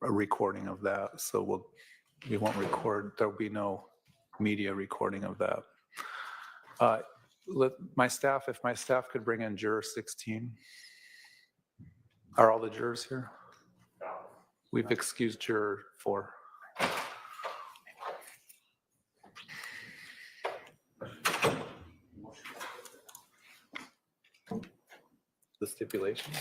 a recording of that. So we won't record. There'll be no media recording of that. If my staff could bring in juror 16. Are all the jurors here? We've excused juror 4. The stipulation?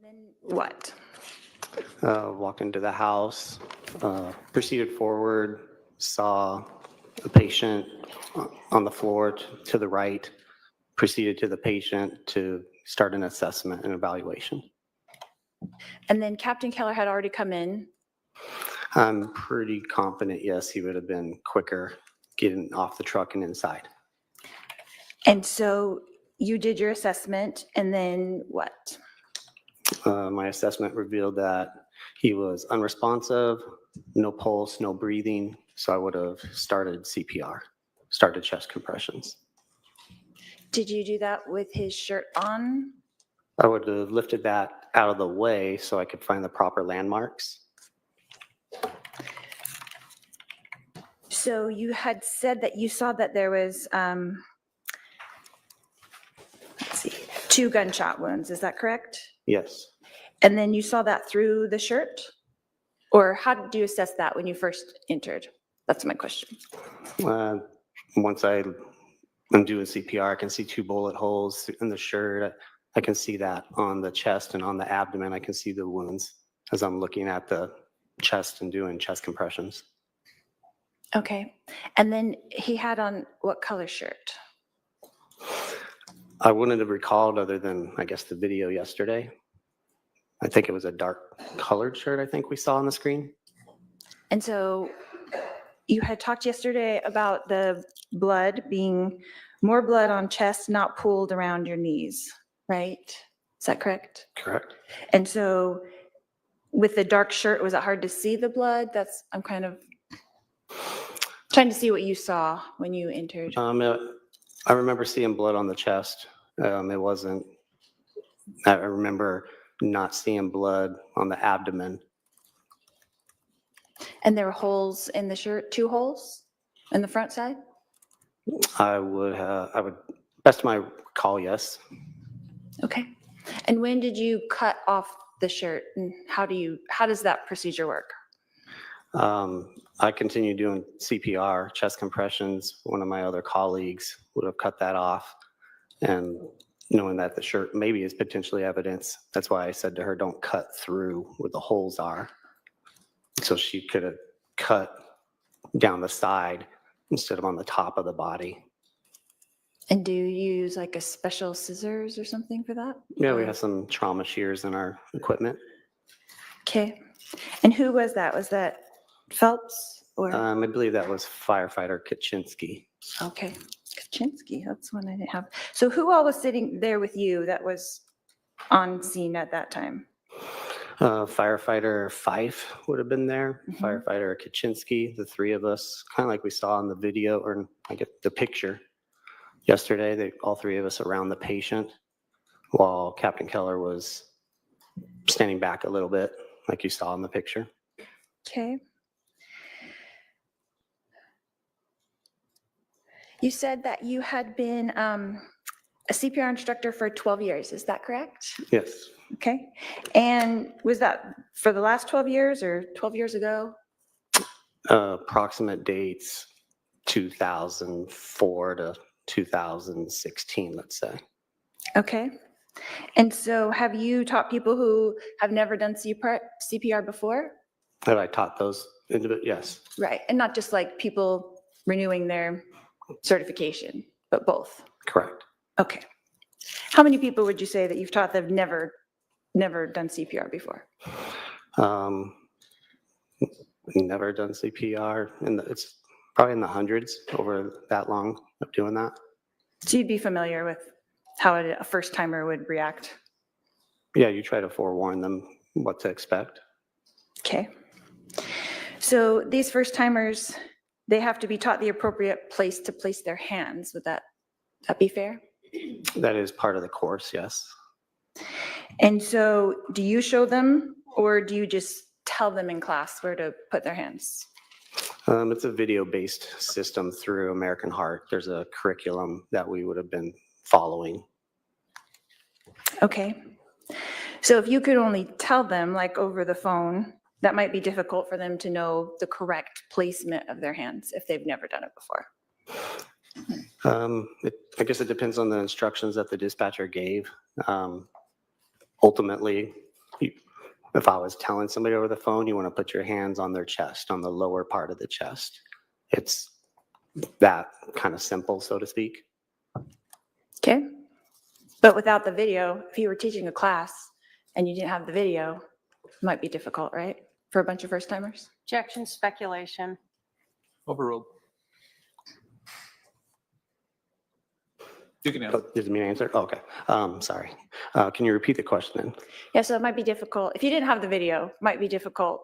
Then what? Walked into the house, proceeded forward, saw a patient on the floor to the right, proceeded to the patient to start an assessment and evaluation. And then Captain Keller had already come in. I'm pretty confident, yes, he would have been quicker getting off the truck and inside. And so you did your assessment, and then what? My assessment revealed that he was unresponsive, no pulse, no breathing, so I would have started CPR, started chest compressions. Did you do that with his shirt on? I would have lifted that out of the way so I could find the proper landmarks. So you had said that you saw that there was, let's see, 2 gunshot wounds, is that correct? Yes. And then you saw that through the shirt? Or how did you assess that when you first entered? That's my question. Once I'm doing CPR, I can see 2 bullet holes in the shirt. I can see that on the chest and on the abdomen. I can see the wounds as I'm looking at the chest and doing chest compressions. Okay. And then he had on what color shirt? I wouldn't have recalled other than, I guess, the video yesterday. I think it was a dark colored shirt I think we saw on the screen. And so you had talked yesterday about the blood being more blood on chest, not pooled around your knees, right? Is that correct? Correct. And so with the dark shirt, was it hard to see the blood? I'm kind of trying to see what you saw when you entered. I remember seeing blood on the chest. It wasn't, I remember not seeing blood on the abdomen. And there were holes in the shirt, 2 holes in the front side? I would, best of my recall, yes. Okay. And when did you cut off the shirt, and how does that procedure work? I continued doing CPR, chest compressions. One of my other colleagues would have cut that off, and knowing that the shirt maybe is potentially evidence, that's why I said to her, don't cut through where the holes are. So she could have cut down the side instead of on the top of the body. And do you use like a special scissors or something for that? Yeah, we have some trauma shears in our equipment. Okay. And who was that? Was that Phelps or? I believe that was firefighter Kaczynski. Okay. Kaczynski, that's one I didn't have. So who all was sitting there with you that was on scene at that time? Firefighter Fife would have been there. Mhm. Firefighter Kaczynski, the 3 of us, kind of like we saw in the video, or I get the picture yesterday. All 3 of us around the patient, while Captain Keller was standing back a little bit, like you saw in the picture. Okay. You said that you had been a CPR instructor for 12 years. Is that correct? Yes. Okay. And was that for the last 12 years or 12 years ago? Approximate dates 2004 to 2016, let's say. Okay. And so have you taught people who have never done CPR before? Have I taught those individuals? Yes. Right. And not just like people renewing their certification, but both? Correct. Okay. How many people would you say that you've taught that have never done CPR before? Never done CPR, and it's probably in the hundreds over that long of doing that. So you'd be familiar with how a first timer would react? Yeah, you try to forewarn them what to expect. Okay. So these first timers, they have to be taught the appropriate place to place their hands. Would that be fair? That is part of the course, yes. And so do you show them, or do you just tell them in class where to put their hands? It's a video-based system through American Heart. There's a curriculum that we would have been following. Okay. So if you could only tell them, like over the phone, that might be difficult for them to know the correct placement of their hands if they've never done it before. I guess it depends on the instructions that the dispatcher gave. Ultimately, if I was telling somebody over the phone, you want to put your hands on their chest, on the lower part of the chest. It's that kind of simple, so to speak. Okay. But without the video, if you were teaching a class and you didn't have the video, it might be difficult, right? For a bunch of first timers? Objection, speculation. Overruled. You can answer. Oh, did me answer? Oh, okay. Sorry. Can you repeat the question then? Yeah, so it might be difficult. If you didn't have the video, it might be difficult,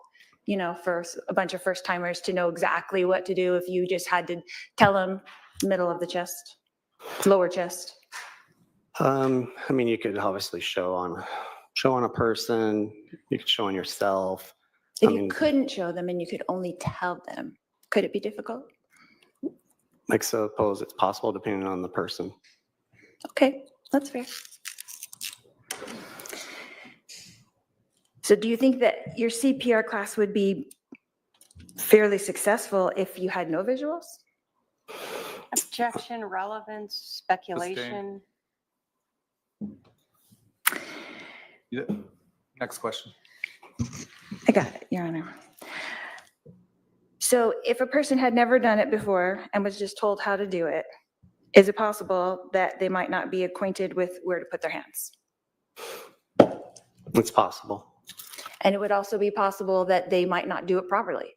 for a bunch of first timers to know exactly what to do if you just had to tell them middle of the chest, lower chest. I mean, you could obviously show on a person, you could show on yourself. If I you mean- couldn't show them and you could only tell them, could it be difficult? I suppose it's possible depending on the person. Okay, that's fair. So do you think that your CPR class would be fairly successful if you had no visuals? Objection, relevance, speculation. Yeah. Next question. I got it, Your Honor. So if a person had never done it before and was just told how to do it, is it possible that they might not be acquainted with where to put their hands? It's possible. And it would also be possible that they might not do it properly.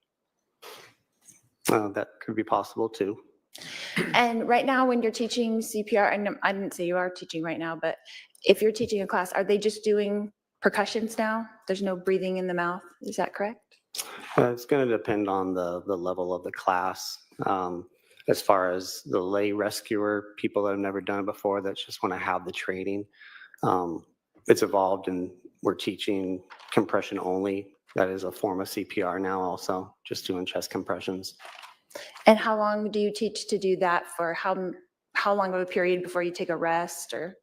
That could be possible too. And right now, when you're teaching CPR, and I didn't say you are teaching right now, but if you're teaching a class, are they just doing percussions now? There's no breathing in the mouth, is that correct? It's going to depend on the level of the class. As far as the lay rescuer, people that have never done it before that just want to have the training, it's evolved and we're teaching compression only. That is a form of CPR now also, just doing chest compressions. And how long do you teach to do that for? How long of a period before you take a rest or?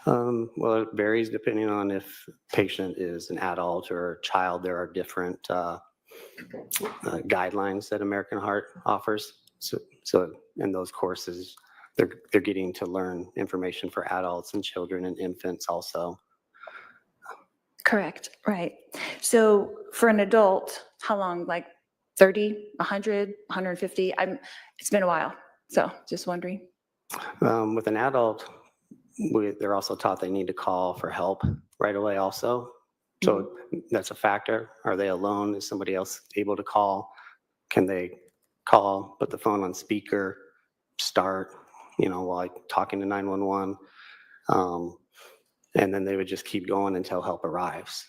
Well, it varies depending on if patient is an adult or a child. There are different guidelines that American Heart offers. So in those courses, they're getting to learn information for adults and children and infants also. Correct, right. So for an adult, how long, like 30, 100, 150? It's been a while, so just wondering. With an adult, they're also taught they need to call for help right away also. So that's a factor. Are they alone? Is somebody else able to call? Can they call, put the phone on speaker, start, while talking to 911? And then they would just keep going until help arrives.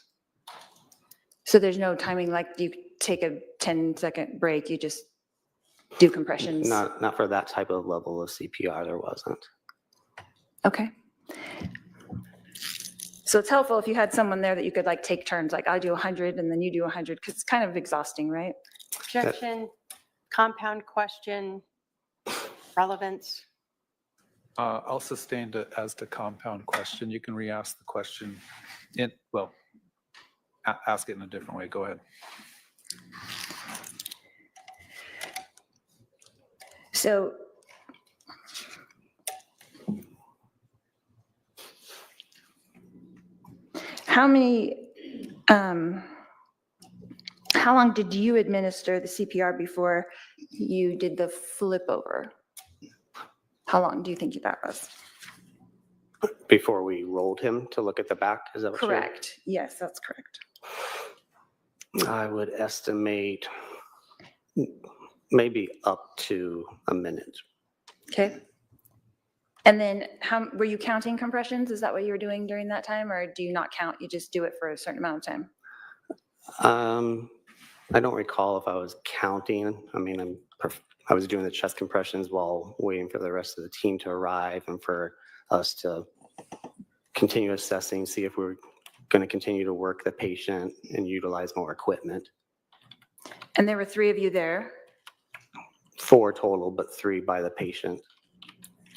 So there's no timing, like you take a 10-second break, you just do compressions? Not for that type of level of CPR, there wasn't. Okay. So it's helpful if you had someone there that you could take turns, like I do 100 and then you do 100, because it's kind of exhausting, right? Objection, compound question, relevance. I'll sustain it as the compound question. You can re-ask the question ask it in a different way. Go ahead. So how long did you administer the CPR before you did the flip over? How long do you think that was? Before we rolled him to look at the back, is that what you're- Correct. Yes, that's correct. I would estimate maybe up to a minute. Okay. And then were you counting compressions? Is that what you were doing during that time, or do you not count? You just do it for a certain amount of time? I don't recall if I was counting. I mean, I was doing the chest compressions while waiting for the rest of the team to arrive and for us to continue assessing, see if we're going to continue to work the patient and utilize more equipment. And there were 3 of you there? 4 total, but 3 by the patient.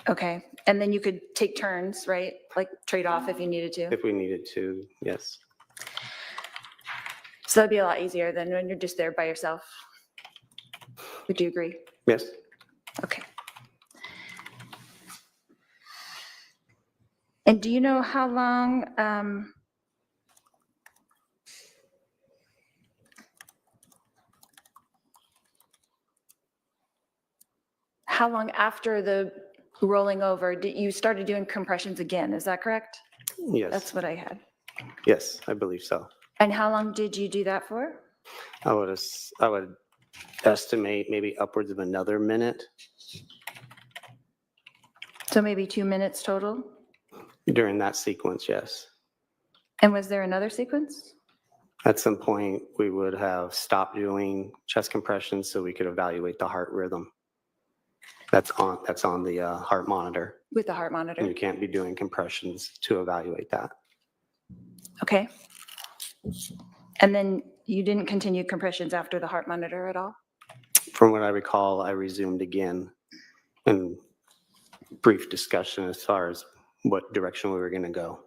Okay. And then you could take turns, right? Like trade off if you needed to? If we needed to, yes. So that'd be a lot easier than when you're just there by yourself. Would you agree? Yes. Okay. And do you know how long how long after the rolling over did you started doing compressions again? Is that correct? Yes, That's what I had. yes, I believe so. And how long did you do that for? I would estimate maybe upwards of another minute So maybe 2 minutes total? during that sequence, yes. And was there another sequence? At some point, we would have stopped doing chest compressions so we could evaluate the heart rhythm. That's on the heart monitor. With the heart And monitor? you can't be doing compressions to evaluate that. Okay. And then you didn't continue compressions after the heart monitor at all? From what I recall, I resumed again in brief discussion as far as what direction we were going to go.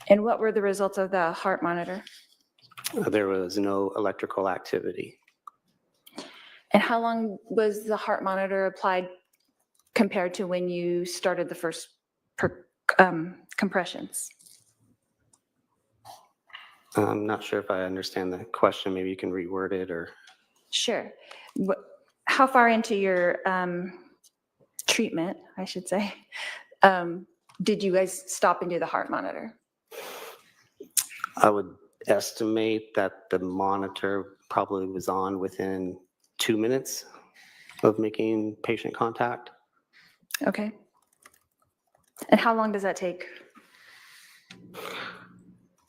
And what were the results of the heart monitor? There was no electrical activity. And how long was the heart monitor applied compared to when you started the first compressions? I'm not sure if I understand the question. Maybe you can reword it or. Sure. How far into your treatment, I should say, did you guys stop and do the heart monitor? I would estimate that the monitor probably was on within 2 minutes of making patient contact. Okay. And how long does that take?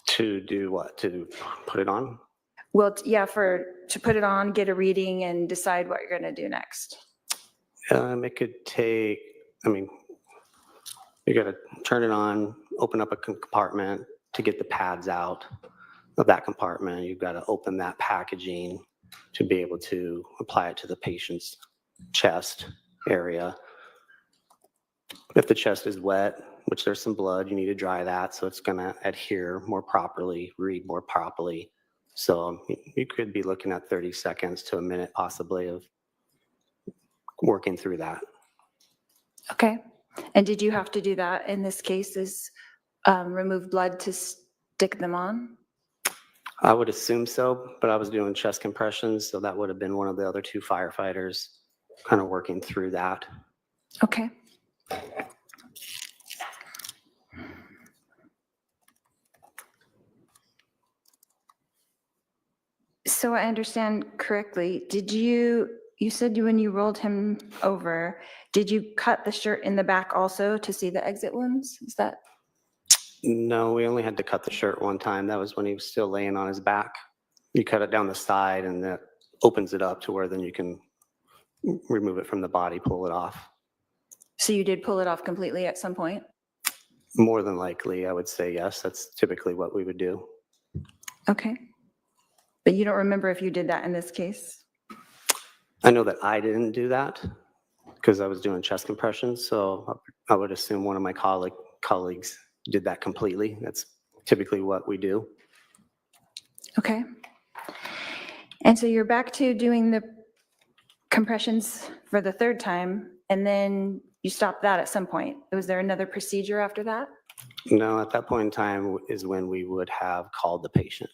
To do what? To put it on? Well, yeah, to put it on, get a reading, and decide what you're going to do next. It could take, you got to turn it on, open up a compartment to get the pads out of that compartment. You've got to open that packaging to be able to apply it to the patient's chest area. If the chest is wet, which there's some blood, you need to dry that so it's going to adhere more properly, read more properly. So you could be looking at 30 seconds to a minute possibly of working through that. Okay. And did you have to do that in this case, is remove blood to stick them on? I would assume so, but I was doing chest compressions, so that would have been one of the other two firefighters kind of working through that. Okay. So I understand correctly, you said when you rolled him over, did you cut the shirt in the back also to see the exit wounds? Is that? No, we only had to cut the shirt one time. That was when he was still laying on his back. You cut it down the side and that opens it up to where then you can remove it from the body, pull it off. So you did pull it off completely at some point? More than likely, I would say yes. That's typically what we would do. Okay. But you don't remember if you did that in this case? I know that I didn't do that because I was doing chest compressions. So I would assume one of my colleagues did that completely. That's typically what we do. Okay. And so you're back to doing the compressions for the third time, and then you stopped that at some point. Was there another procedure after that? No, at that point in time is when we would have called the patient.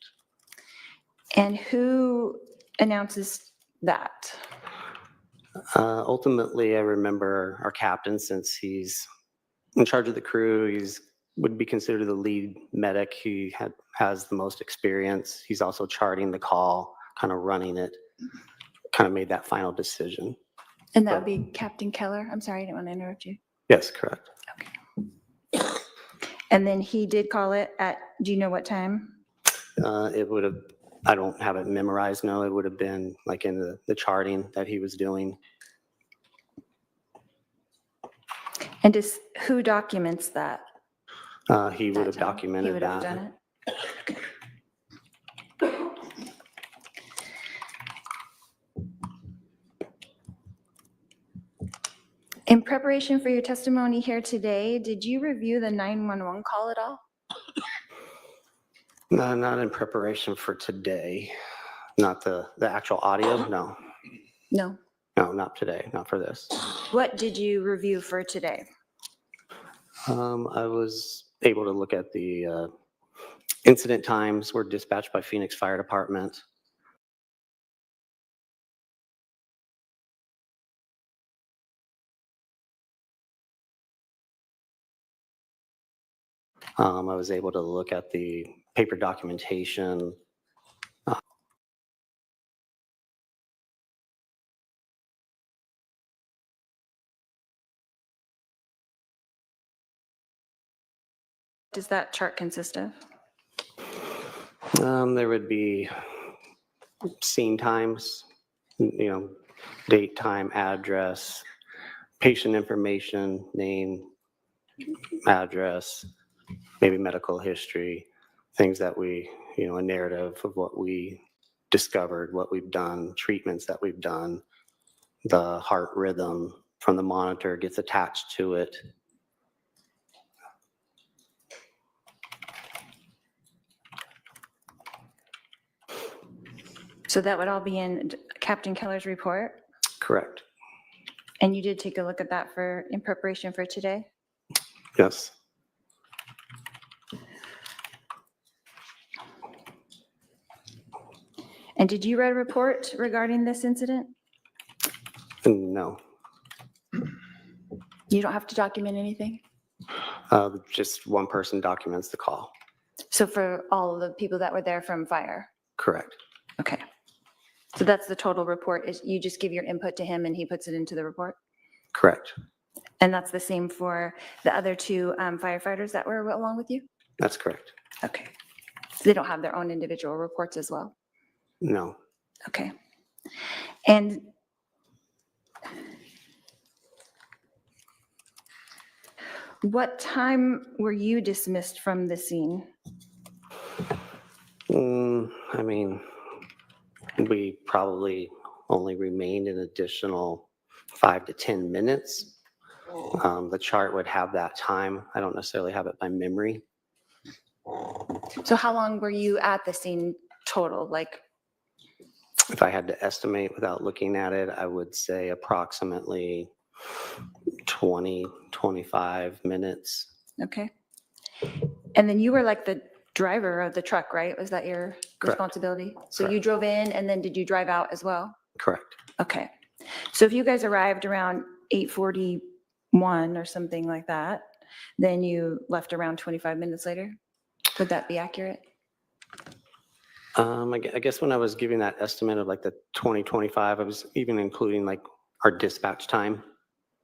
And who announces that? Ultimately, I remember our captain, since he's in charge of the crew, would be considered the lead medic. He has the most experience. He's also charting the call, kind of running it, kind of made that final decision. And that would be Captain Keller? I'm sorry, I didn't want to interrupt you. Yes, correct. Okay. And then he did call it at, do you know what time? It would have, I don't have it memorized, no, it would have been like in the charting that he was doing. And who documents that? He would have He documented would have that. done it? Okay. In preparation for your testimony here today, did you review the 911 call at all? No, not in preparation for today. Not the actual audio, no. No. No, not today, not for this. What did you review for today? I was able to look at the incident times were dispatched by Phoenix Fire Department. I was able to look at the paper documentation. Does that chart consist of? There would be scene times, date, time, address, patient information, name, address, maybe medical history, things that we, a narrative of what we discovered, what we've done, treatments that we've done. The heart rhythm from the monitor gets attached to it. So that would all be in Captain Keller's report? Correct. And you did take a look at that in preparation for today? Yes. And did you write a report regarding this incident? No. You don't have to document anything? Just one person documents the call. So for all of the people that were there from fire? Correct. Okay. So that's the total report, is you just give your input to him and he puts it into the report? Correct. And that's the same for the other two firefighters that were along with you? That's correct. Okay. So they don't have their own individual reports as well? No. Okay. And what time were you dismissed from the scene? I mean, we probably only remained an additional 5 to 10 minutes. The chart would have that time. I don't necessarily have it by memory. So how long were you at the scene total? Like, If I had to estimate without looking at it, I would say approximately 20, 25 minutes. okay. And then you were like the driver of the truck, right? Was that your responsibility? So you Correct. drove in and then did you drive out as well? Correct. Okay. So if you guys arrived around 8:41 or something like that, then you left around 25 minutes later? Would that be accurate? I guess when I was giving that estimate of like the 2025, I was even including like our dispatch time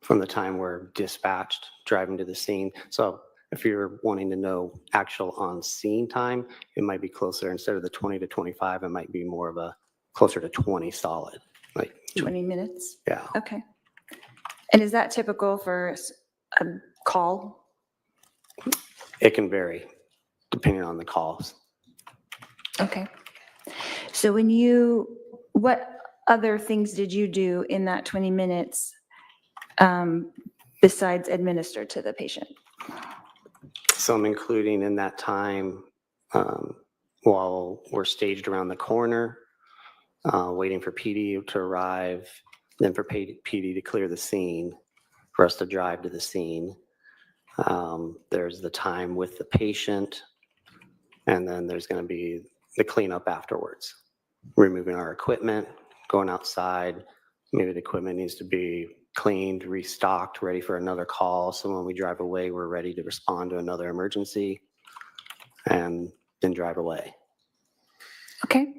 from the time we're dispatched driving to the scene. So if you're wanting to know actual on scene time, it might be closer, instead of the 20 to 25, it might be more of a closer to 20 solid. Like, 20 minutes? yeah. Okay. And is that typical for a call? It can vary depending on the calls. Okay. So what other things did you do in that 20 minutes besides administer to the patient? So I'm including in that time while we're staged around the corner, waiting for PD to arrive, then for PD to clear the scene, for us to drive to the scene. There's the time with the patient, and then there's going to be the cleanup afterwards, removing our equipment, going outside. Maybe the equipment needs to be cleaned, restocked, ready for another call. So when we drive away, we're ready to respond to another emergency and then drive away. Okay.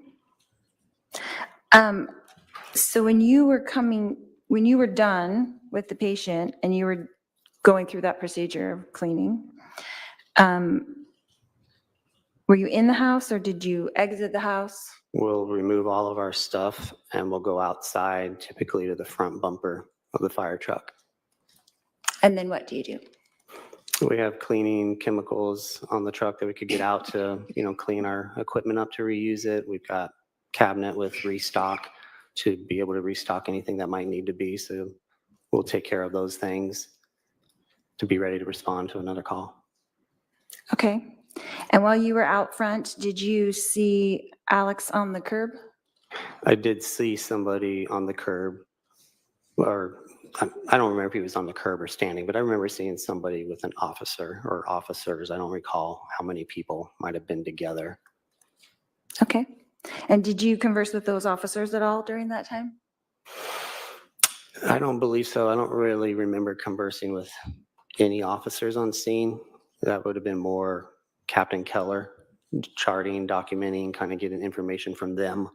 So when you were done with the patient and you were going through that procedure of cleaning, were you in the house or did you exit the house? We'll remove all of our stuff and we'll go outside, typically to the front bumper of the fire truck. And then what do you do? We have cleaning chemicals on the truck that we could get out to, clean our equipment up to reuse it. We've got cabinet with restock to be able to restock anything that might need to be. So we'll take care of those things to be ready to respond to another call. Okay. And while you were out front, did you see Alex on the curb? I did see somebody on the curb, or I don't remember if he was on the curb or standing, but I remember seeing somebody with an officer or officers. I don't recall how many people might have been together. Okay. And did you converse with those officers at all during that time? I don't believe so. I don't really remember conversing with any officers on scene. That would have been more Captain Keller, charting, documenting, kind of getting information from them.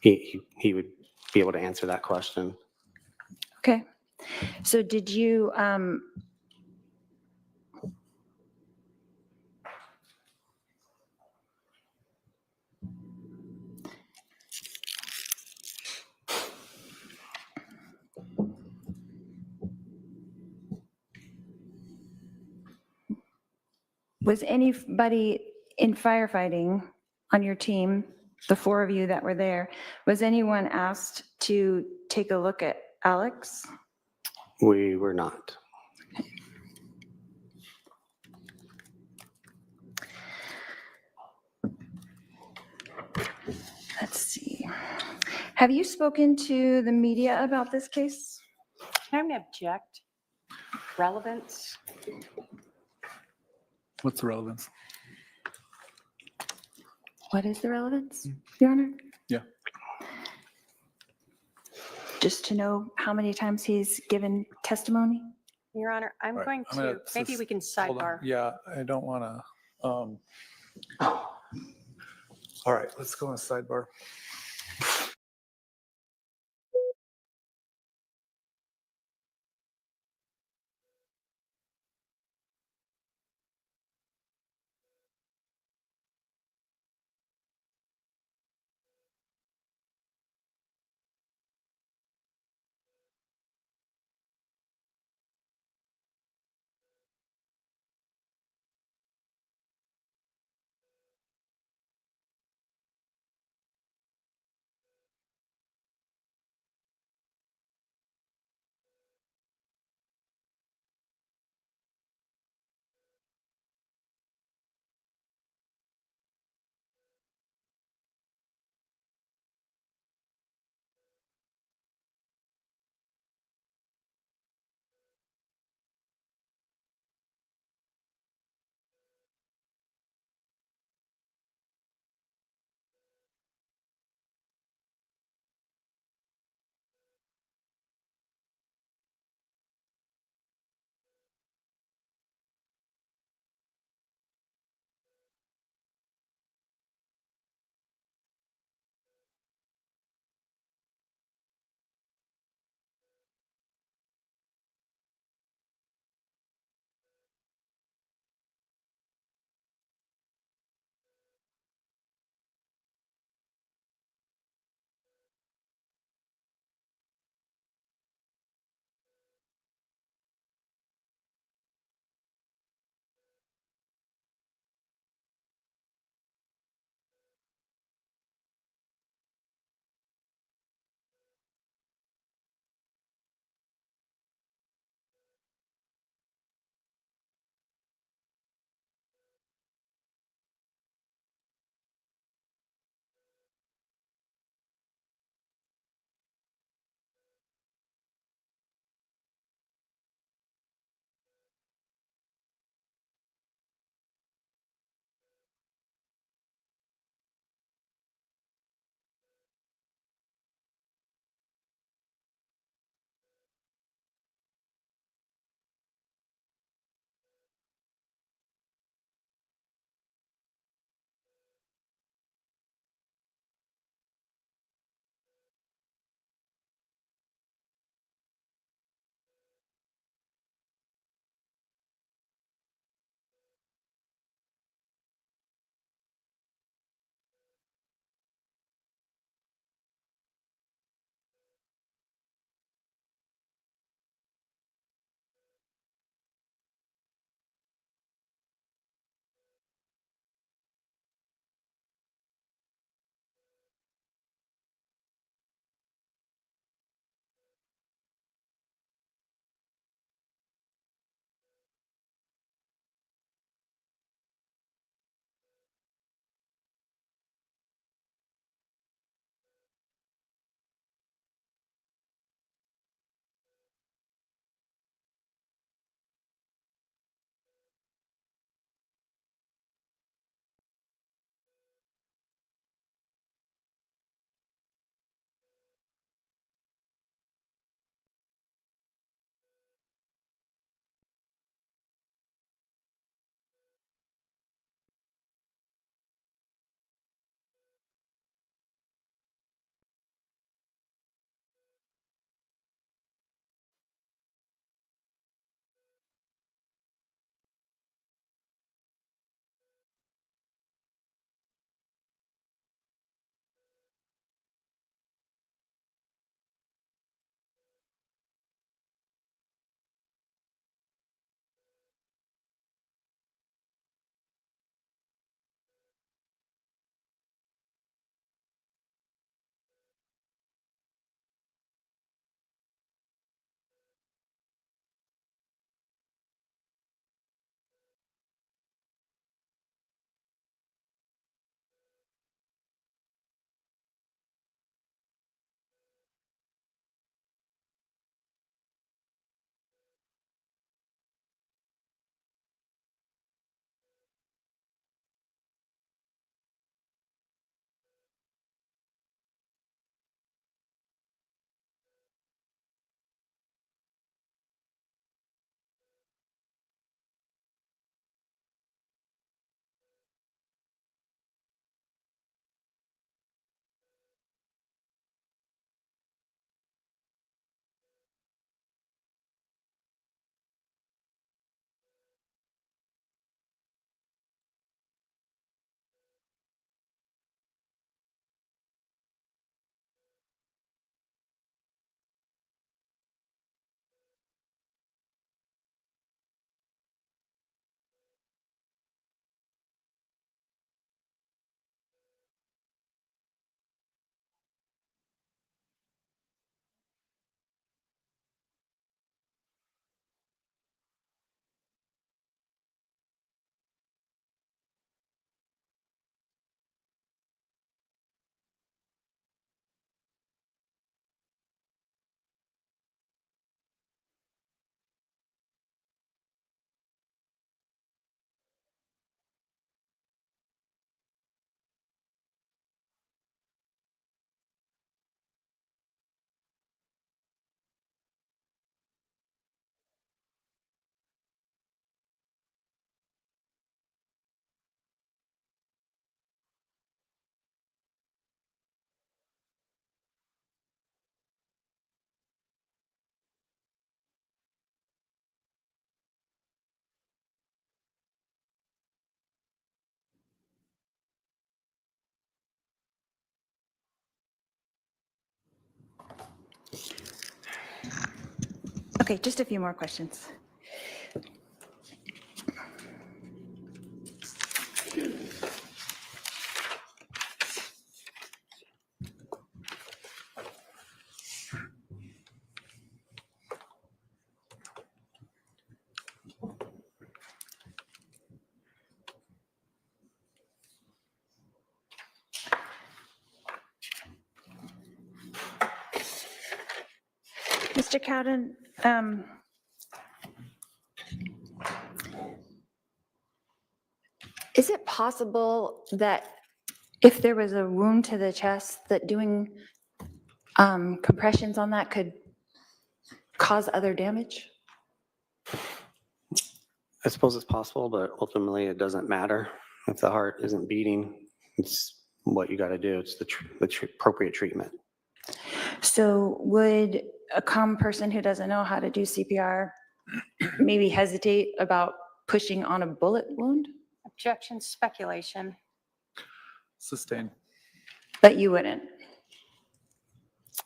He would be able to answer that question. Okay. So did you, was anybody in firefighting on your team, the four of you that were there, was anyone asked to take a look at Alex? We were not. Let's see. Have you spoken to the media about this case? Can I object? Relevance? What's the relevance? What is the relevance, Your Honor? Yeah. Just to know how many times he's given testimony? Your Honor, I'm Right, going I'm gonna to, maybe we can Hold on. sidebar. Yeah, I don't want to. All right, let's go on a sidebar. Okay, just a few more questions. Mr. Cowden, is it possible that if there was a wound to the chest, that doing compressions on that could cause other damage? I suppose it's possible, but ultimately it doesn't matter. If the heart isn't beating, it's what you got to do. It's the appropriate treatment. So would a common person who doesn't know how to do CPR maybe hesitate about pushing on a bullet wound? Objection, speculation. Sustain. But you wouldn't.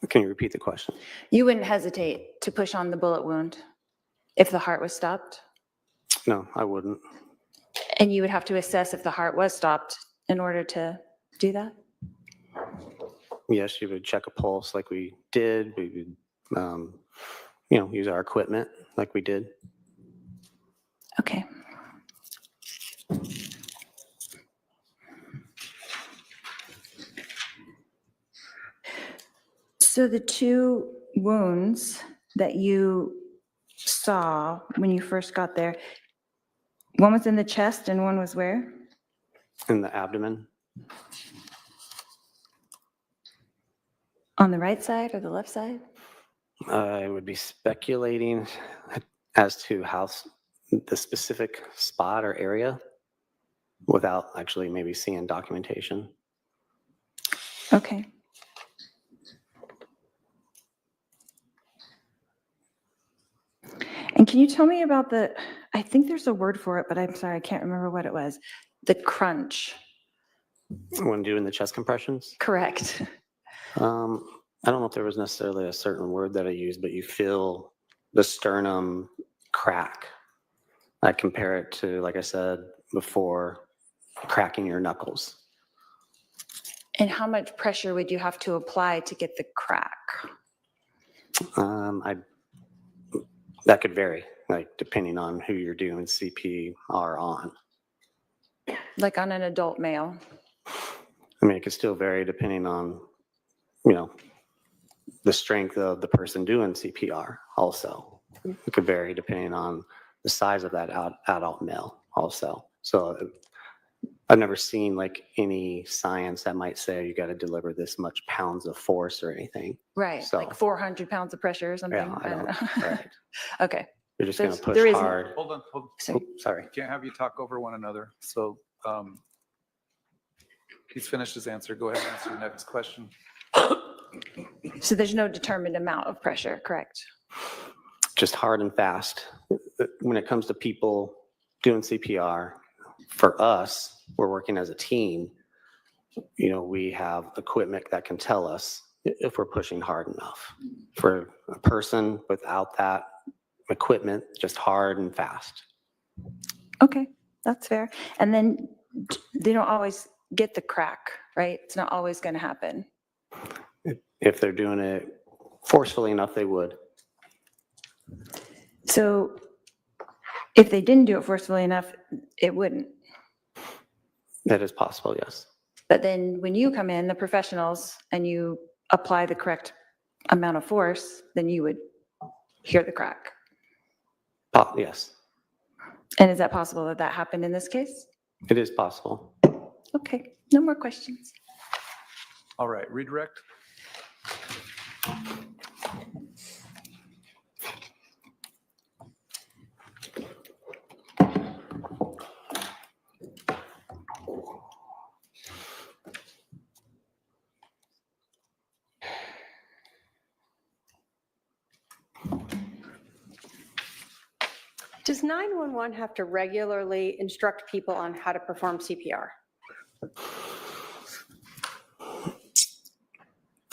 Can you repeat the question? You wouldn't hesitate to push on the bullet wound if the heart was stopped? No, I wouldn't. And you would have to assess if the heart was stopped in order to do that? Yes, you would check a pulse like we did. We would, use our equipment like we did. Okay. So the two wounds that you saw when you first got there, one was in the chest and one was where? In the abdomen, On the right side or the left side? I would be speculating as to how the specific spot or area without actually maybe seeing documentation. Okay. And can you tell me about I think there's a word for it, but I'm sorry, I can't remember what it was. The crunch. When doing the chest compressions, Correct. I don't know if there was necessarily a certain word that I used, but you feel the sternum crack. I compare it to, like I said before, cracking your knuckles. And how much pressure would you have to apply to get the crack? That could vary, like depending on who you're doing CPR on. Like on an adult male? I mean, it could still vary depending on, the strength of the person doing CPR also. It could vary depending on the size of that adult male also. So I've never seen like any science that might say you got to deliver this much pounds of force or anything. Right, So- like 400 pounds of pressure or something? Yeah, I don't know. Right. Okay, You're just So going to push there isn't- hard. Hold on. so, Sorry. Can't have you talk over one another. So he's finished his answer. Go ahead and answer your next question. so there's no determined amount of pressure, correct? Just hard and fast. When it comes to people doing CPR, for us, we're working as a team. We have equipment that can tell us if we're pushing hard enough. For a person without that equipment, just hard and fast. Okay, that's fair. And then they don't always get the crack, right? It's not always going to happen. If they're doing it forcefully enough, they would. So if they didn't do it forcefully enough, it wouldn't. That is possible, yes. But then when you come in, the professionals, and you apply the correct amount of force, then you would hear the crack. Yes, And is that possible that that happened in this case? it is possible. Okay, no more questions. All right, redirect. Does 911 have to regularly instruct people on how to perform CPR?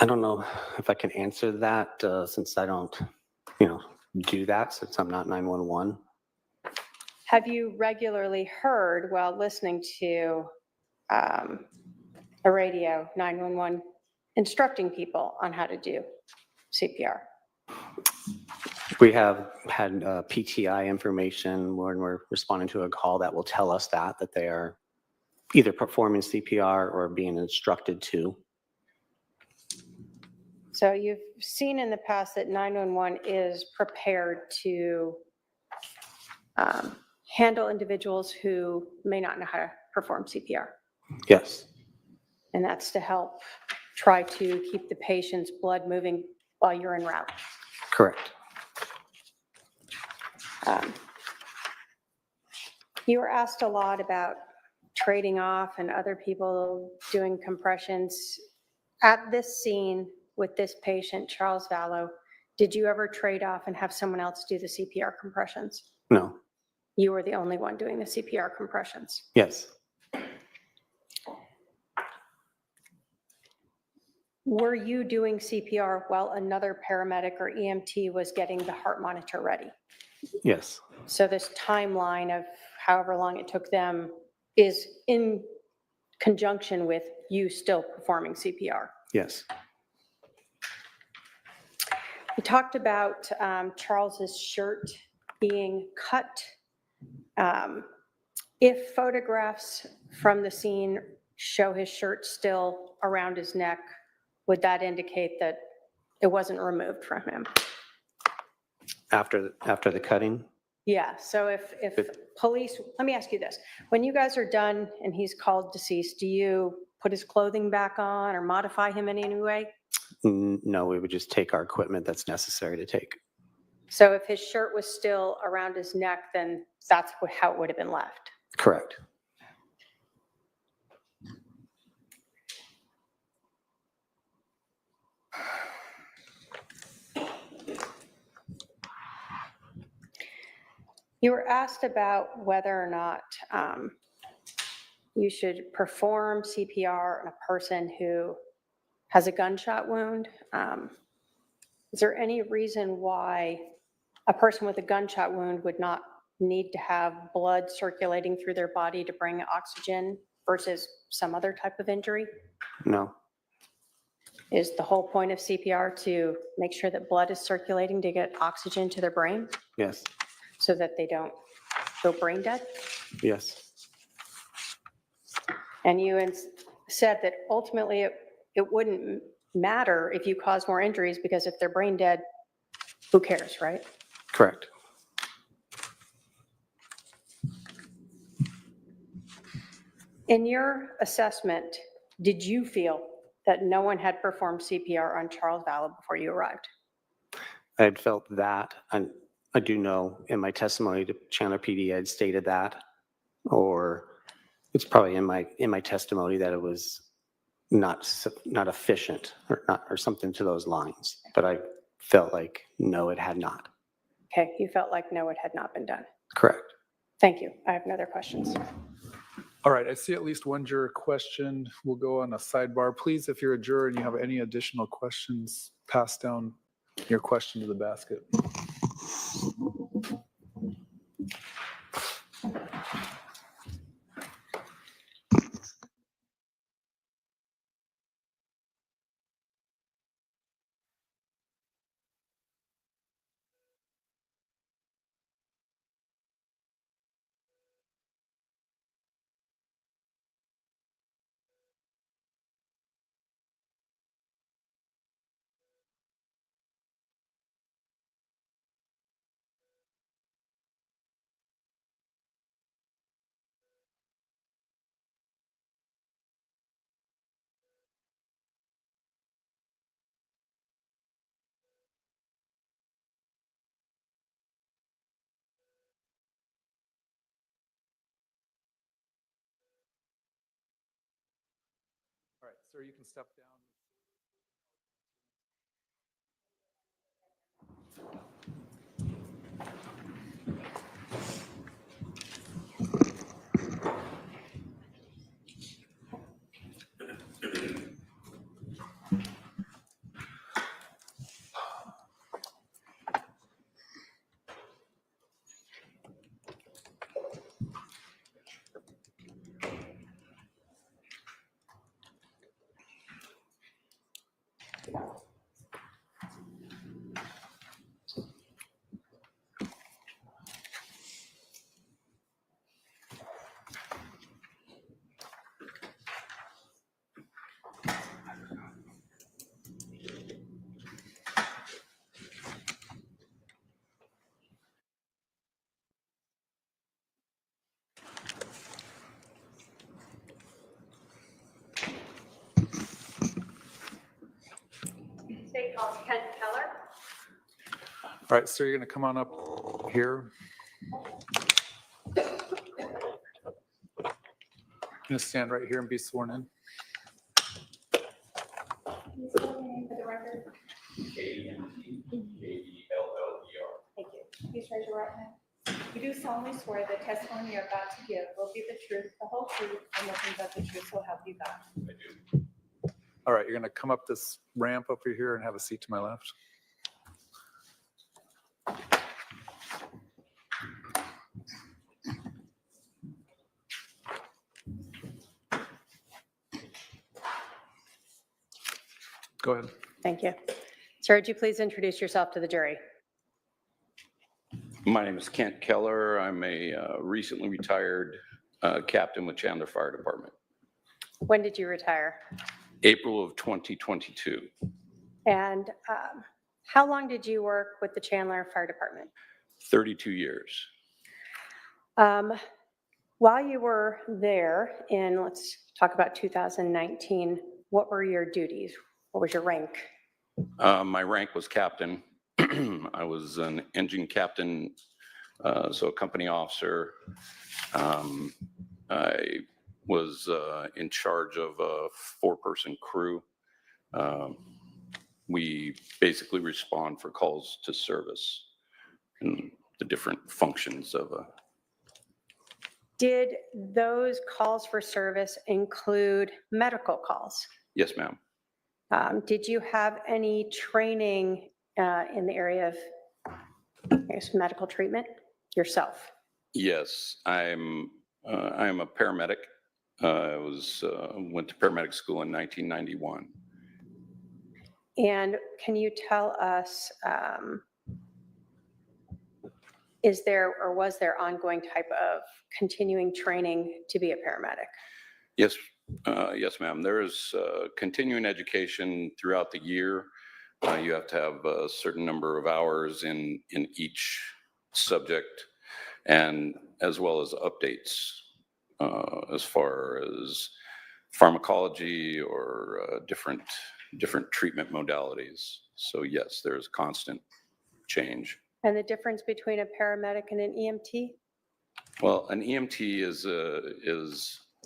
I don't know if I can answer that since I don't, do that since I'm not 911. Have you regularly heard while listening to a radio, 911, instructing people on how to do CPR? We have had PTI information when we're responding to a call that will tell us that they are either performing CPR or being instructed to. So you've seen in the past that 911 is prepared to handle individuals who may not know how to perform CPR. Yes, And that's to help try to keep the patient's blood moving while you're en route. correct. You were asked a lot about trading off and other people doing compressions. At this scene with this patient, Charles Vallow, did you ever trade off and have someone else do the CPR compressions? No, You were the only one doing the CPR compressions. yes, Were you doing CPR while another paramedic or EMT was getting the heart monitor ready? yes, So this timeline of however long it took them is in conjunction with you still performing CPR. yes, We talked about Charles's shirt being cut. If photographs from the scene show his shirt still around his neck, would that indicate that it wasn't removed from him? after the cutting. Yeah, so if police, let me ask you this. When you guys are done and he's called deceased, do you put his clothing back on or modify him in any way? No, we would just take our equipment that's necessary to take. So if his shirt was still around his neck, then that's how it would have been left. Correct. You were asked about whether or not you should perform CPR on a person who has a gunshot wound. Is there any reason why a person with a gunshot wound would not need to have blood circulating through their body to bring oxygen versus some other type of injury? No, Is the whole point of CPR to make sure that blood is circulating to get oxygen to their brain yes, so that they don't go brain dead? yes, And you said that ultimately it wouldn't matter if you cause more injuries because if they're brain dead, who cares, right? correct. In your assessment, did you feel that no one had performed CPR on Charles Vallow before you arrived? I had felt that, and I do know in my testimony to Chandler PD, I had stated that, or it's probably in my testimony that it was not efficient or something to those lines, but I felt like no, it had not. Okay, you felt like no, it had not been done. Correct. Thank you. I have no other questions. All right, I see at least one juror question. We'll go on a sidebar. Please, if you're a juror and you have any additional questions, pass down your question to the basket. All right, sir, you can step down. Kent Keller. All right, sir, you're going to come on up here. You're going to stand right here and be sworn in. Thank you. Please raise your right hand. You do solemnly swear the testimony you're about to give will be the truth, the whole truth, and nothing but the truth, so help you God. All right, you're going to come up this ramp over here and have a seat to my left. Go ahead. Thank you. Sir, would you please introduce yourself to the jury? My name is Kent Keller. I'm a recently retired captain with Chandler Fire Department. When did you retire? April of 2022. And how long did you work with the Chandler Fire Department? 32 years. While you were there in, let's talk about 2019, what were your duties? What was your rank? My rank was captain. I was an engine captain, so a company officer. I was in charge of a 4-person crew. We basically respond for calls to service and the different functions of a. Did those calls for service include medical calls? Yes, ma'am. Did you have any training in the area of, I guess, medical treatment yourself? Yes, I'm a paramedic. I went to paramedic school in 1991. And can you tell us, is there or was there ongoing type of continuing training to be a paramedic? Yes, yes, ma'am. There is continuing education throughout the year. You have to have a certain number of hours in each subject, and as well as updates as far as pharmacology or different treatment modalities. So yes, there is constant change. And the difference between a paramedic and an EMT? Well, an EMT is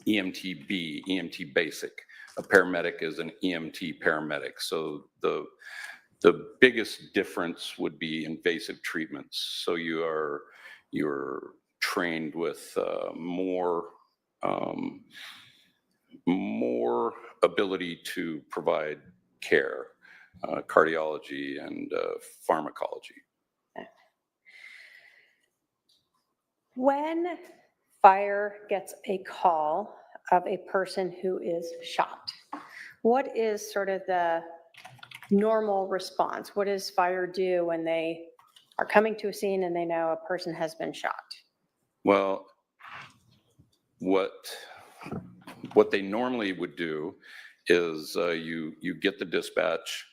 EMT-B, EMT basic. A paramedic is an EMT paramedic. So the biggest difference would be invasive treatments. So you're trained with more ability to provide care, cardiology and pharmacology. When fire gets a call of a person who is shot, what is sort of the normal response? What does fire do when they are coming to a scene and they know a person has been shot? Well, what they normally would do is you get the dispatch,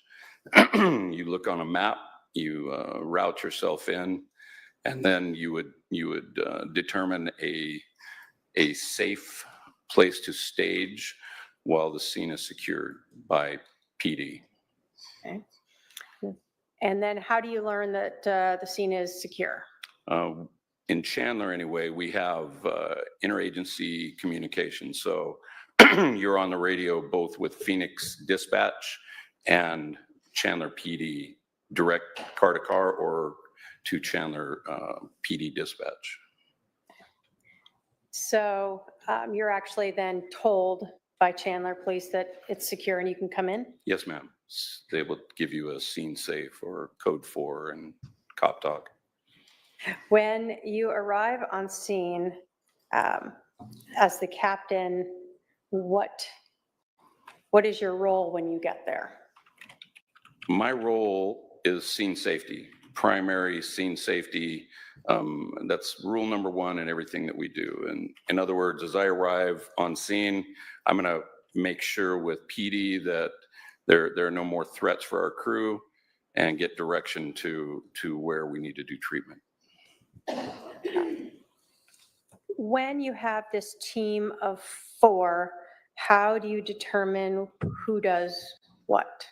you look on a map, you route yourself in, and then you would determine a safe place to stage while the scene is secured by PD. Okay. And then how do you learn that the scene is secure? In Chandler, anyway, we have interagency communication. So you're on the radio both with Phoenix Dispatch and Chandler PD, direct car to car or to Chandler PD Dispatch. So you're actually then told by Chandler Police that it's secure and you can come in? Yes, ma'am. They will give you a scene safe or code 4 and cop talk. When you arrive on scene as the captain, what is your role when you get there? My role is scene safety, primary scene safety. That's rule number 1 in everything that we do. And in other words, as I arrive on scene, I'm going to make sure with PD that there are no more threats for our crew and get direction to where we need to do treatment. When you have this team of 4, how do you determine who does what?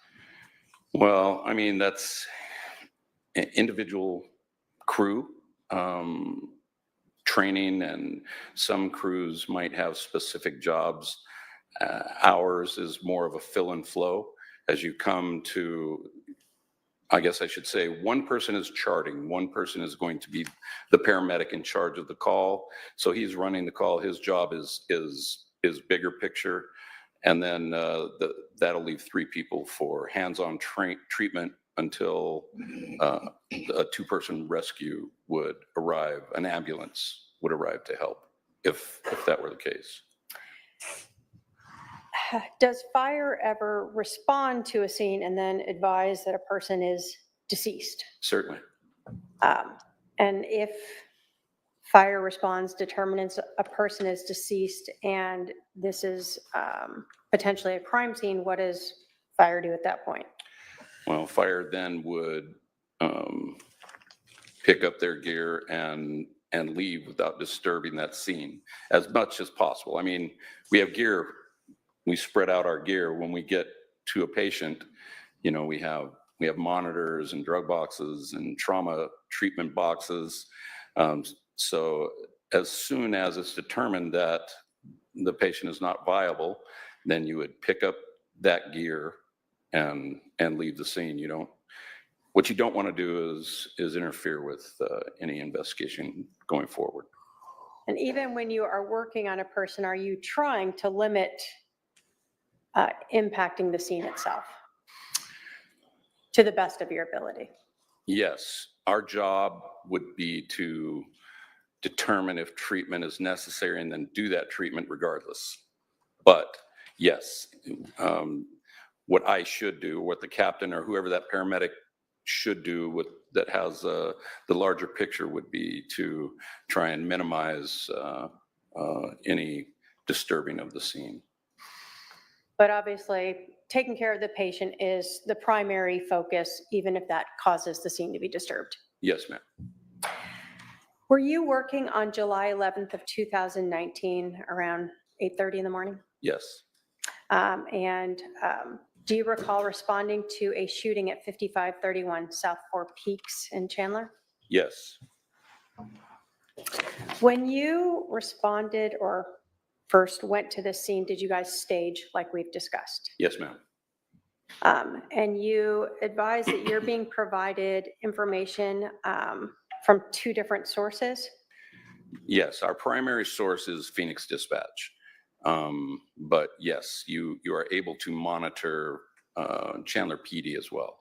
Well, I mean, that's individual crew training, and some crews might have specific jobs. Ours is more of a fill and flow as you come to, I guess I should say, one person is charting, one person is going to be the paramedic in charge of the call. So he's running the call. His job is bigger picture. And then that'll leave 3 people for hands-on treatment until a 2-person rescue would arrive, an ambulance would arrive to help, if that were the case. Does fire ever respond to a scene and then advise that a person is deceased? Certainly. And if fire responds, determines a person is deceased, and this is potentially a crime scene, what does fire do at that point? Well, fire then would pick up their gear and leave without disturbing that scene as much as possible. I mean, we have gear, we spread out our gear when we get to a patient. You know, we have monitors and drug boxes and trauma treatment boxes. So as soon as it's determined that the patient is not viable, then you would pick up that gear and leave the scene. What you don't want to do is interfere with any investigation going forward. And even when you are working on a person, are you trying to limit impacting the scene itself to the best of your ability? Yes, our job would be to determine if treatment is necessary and then do that treatment regardless. But yes, what I should do, what the captain or whoever that paramedic should do that has the larger picture would be to try and minimize any disturbing of the scene. But obviously, taking care of the patient is the primary focus, even if that causes the scene to be disturbed. Yes, ma'am. Were you working on July 11th of 2019 around 8:30 in the morning? Yes. Do you recall responding to a shooting at 5531 South 4 Peaks in Chandler? Yes. When you responded or first went to this scene, did you guys stage like we've discussed? Yes, ma'am. And you advised that you're being provided information from 2 different sources? Yes, our primary source is Phoenix Dispatch. But yes, you are able to monitor Chandler PD as well.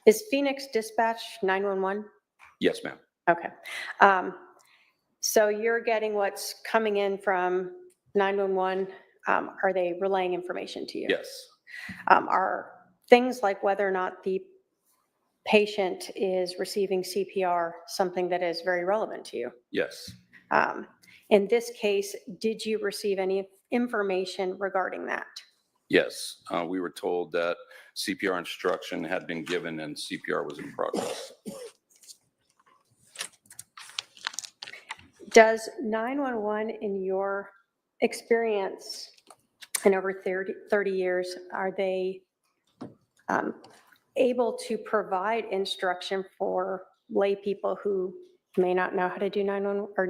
Is Phoenix Dispatch 911? Yes, ma'am. Okay. So you're getting what's coming in from 911. Are they relaying information to you? Yes. Are things like whether or not the patient is receiving CPR something that is very relevant to you? Yes. In this case, did you receive any information regarding that? Yes. We were told that CPR instruction had been given and CPR was in progress. Does 911, in your experience in over 30 years, are they able to provide instruction for lay people who may not know how to do 911 or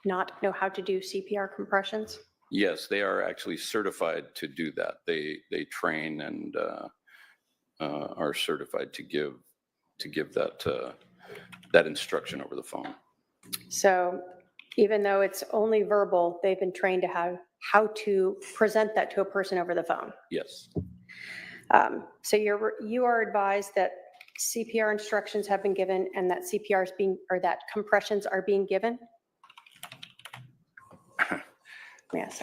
not know how to do CPR compressions? Yes, they are actually certified to do that. They train and are certified to give that instruction over the phone. So even though it's only verbal, they've been trained to how to present that to a person over the phone. Yes. So you are advised that CPR instructions have been given and that CPR is that compressions are being given? Yes.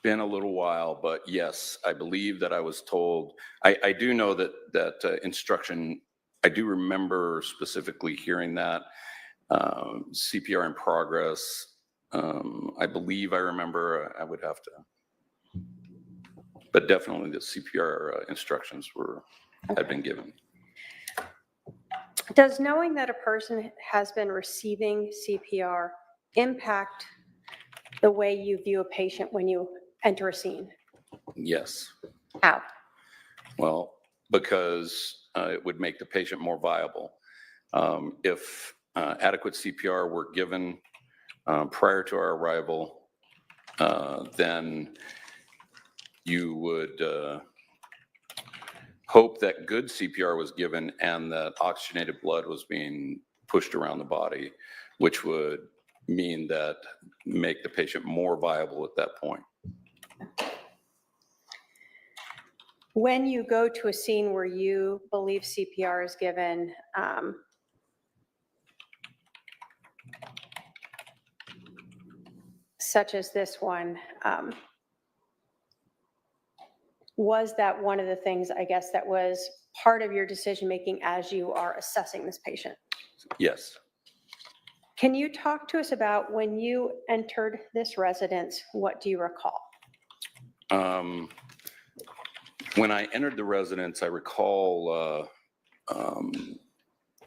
Been a little while, but yes, I believe that I was told. I do know that instruction. I do remember specifically hearing that CPR in progress. I believe I remember. I would have to, but definitely the CPR instructions had been given. Does knowing that a person has been receiving CPR impact the way you view a patient when you enter a scene? Yes. How? Well, because it would make the patient more viable. If adequate CPR were given prior to our arrival, then you would hope that good CPR was given and that oxygenated blood was being pushed around the body, which would mean that make the patient more viable at that point. When you go to a scene where you believe CPR is given, such as this one, was that one of the things, I guess, that was part of your decision-making as you are assessing this patient? Yes. Can you talk to us about when you entered this residence, what do you recall? When I entered the residence, I recall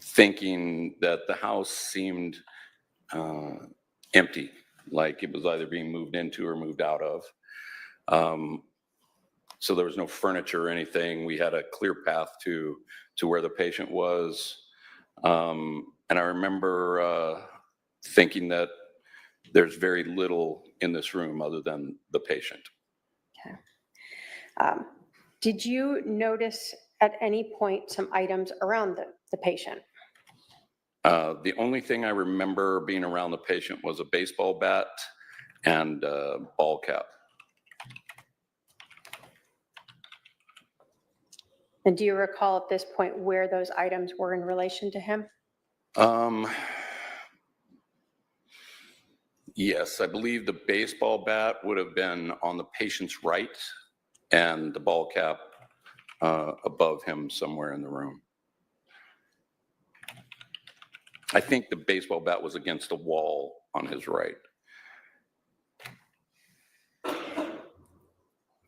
thinking that the house seemed empty, like it was either being moved into or moved out of. So there was no furniture or anything. We had a clear path to where the patient was. And I remember thinking that there's very little in this room other than the patient. Okay. Did you notice at any point some items around the patient? The only thing I remember being around the patient was a baseball bat and a ball cap. And do you recall at this point where those items were in relation to him? Yes, I believe the baseball bat would have been on the patient's right and the ball cap above him somewhere in the room. I think the baseball bat was against a wall on his right.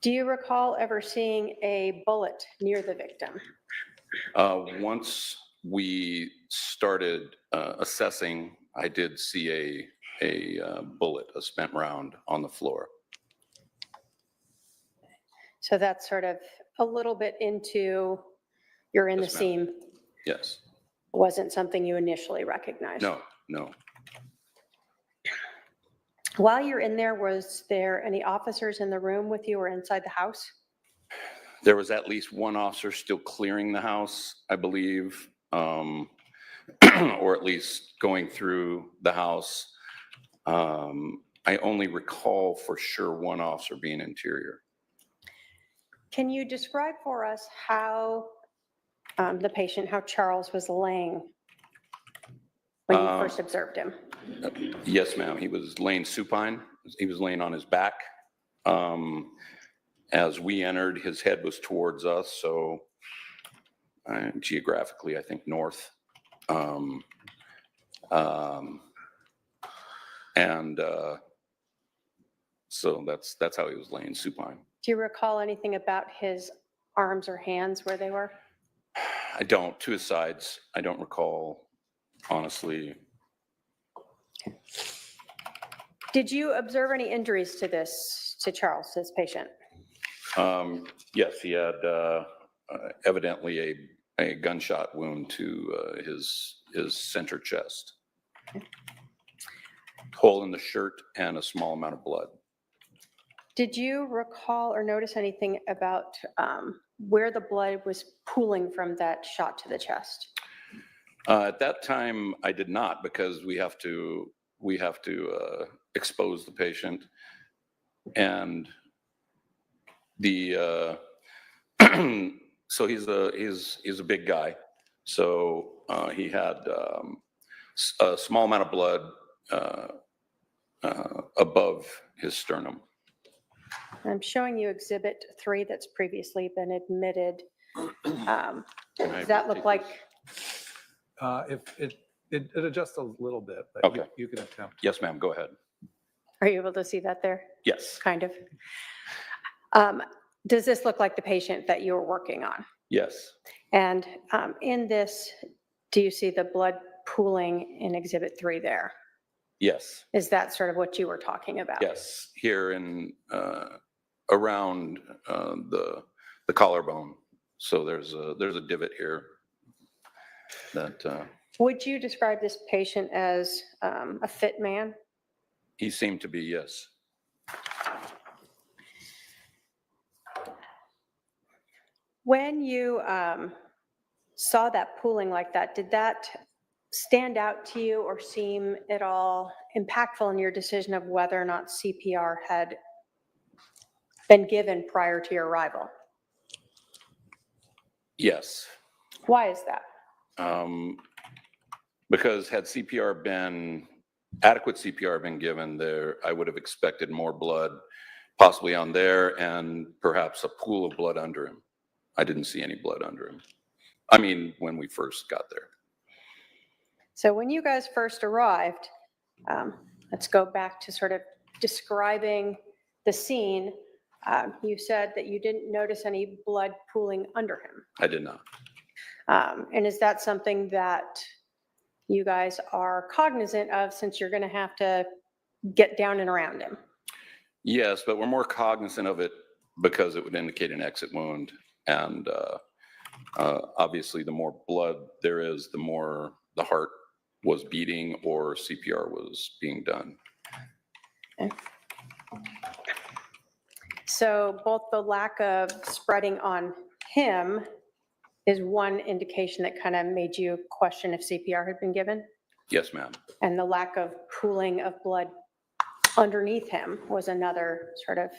Do you recall ever seeing a bullet near the victim? Once we started assessing, I did see a bullet, a spent round on the floor. So that's sort of a little bit into you're in the Yes, ma'am. scene. Yes. Wasn't something you initially recognized? No, no. While you're in there, was there any officers in the room with you or inside the house? There was at least one officer still clearing the house, I believe, or at least going through the house. I only recall for sure one officer being interior. Can you describe for us how the patient, how Charles was laying when you first observed him? Yes, ma'am. He was laying supine. He was laying on his back. As we entered, his head was towards us, so geographically, I think north. So that's how he was laying supine. Do you recall anything about his arms or hands where they were? I don't. To his sides, I don't recall, honestly. Did you observe any injuries to Charles, this patient? Yes, he had evidently a gunshot wound to his center chest. Hole in the shirt and a small amount of blood. Did you recall or notice anything about where the blood was pooling from that shot to the chest? At that time, I did not, because we have to expose the patient, and the so he's a big guy, so he had a small amount of blood above his sternum. I'm showing you Exhibit 3 that's previously been admitted. Does that look like? If it adjusts a little bit, but Okay. you can attempt. Yes, ma'am. Go ahead. Are you able to see that there? Yes. Kind of. Does this look like the patient that you were working on? Yes. And in this, do you see the blood pooling in Exhibit 3 there? Yes. Is that sort of what you were talking about? Yes. Here in around the collarbone So there's a divot here that Would you describe this patient as a fit man? he seemed to be, yes. When you saw that pooling like that, did that stand out to you or seem at all impactful in your decision of whether or not CPR had been given prior to your arrival? Yes. Why is that? Because had adequate CPR been given there, I would have expected more blood possibly on there and perhaps a pool of blood under him. I didn't see any blood under him. I mean, when we first got there. So when you guys first arrived, let's go back to sort of describing the scene. You said that you didn't notice any blood pooling under him. I did not. And is that something that you guys are cognizant of since you're going to have to get down and around him? Yes, but we're more cognizant of it because it would indicate an exit wound. And obviously, the more blood there is, the more the heart was beating or CPR was being done. Okay. So both the lack of spreading on him is one indication that kind of made you question if CPR had been given? Yes, ma'am. And the lack of pooling of blood underneath him was another sort of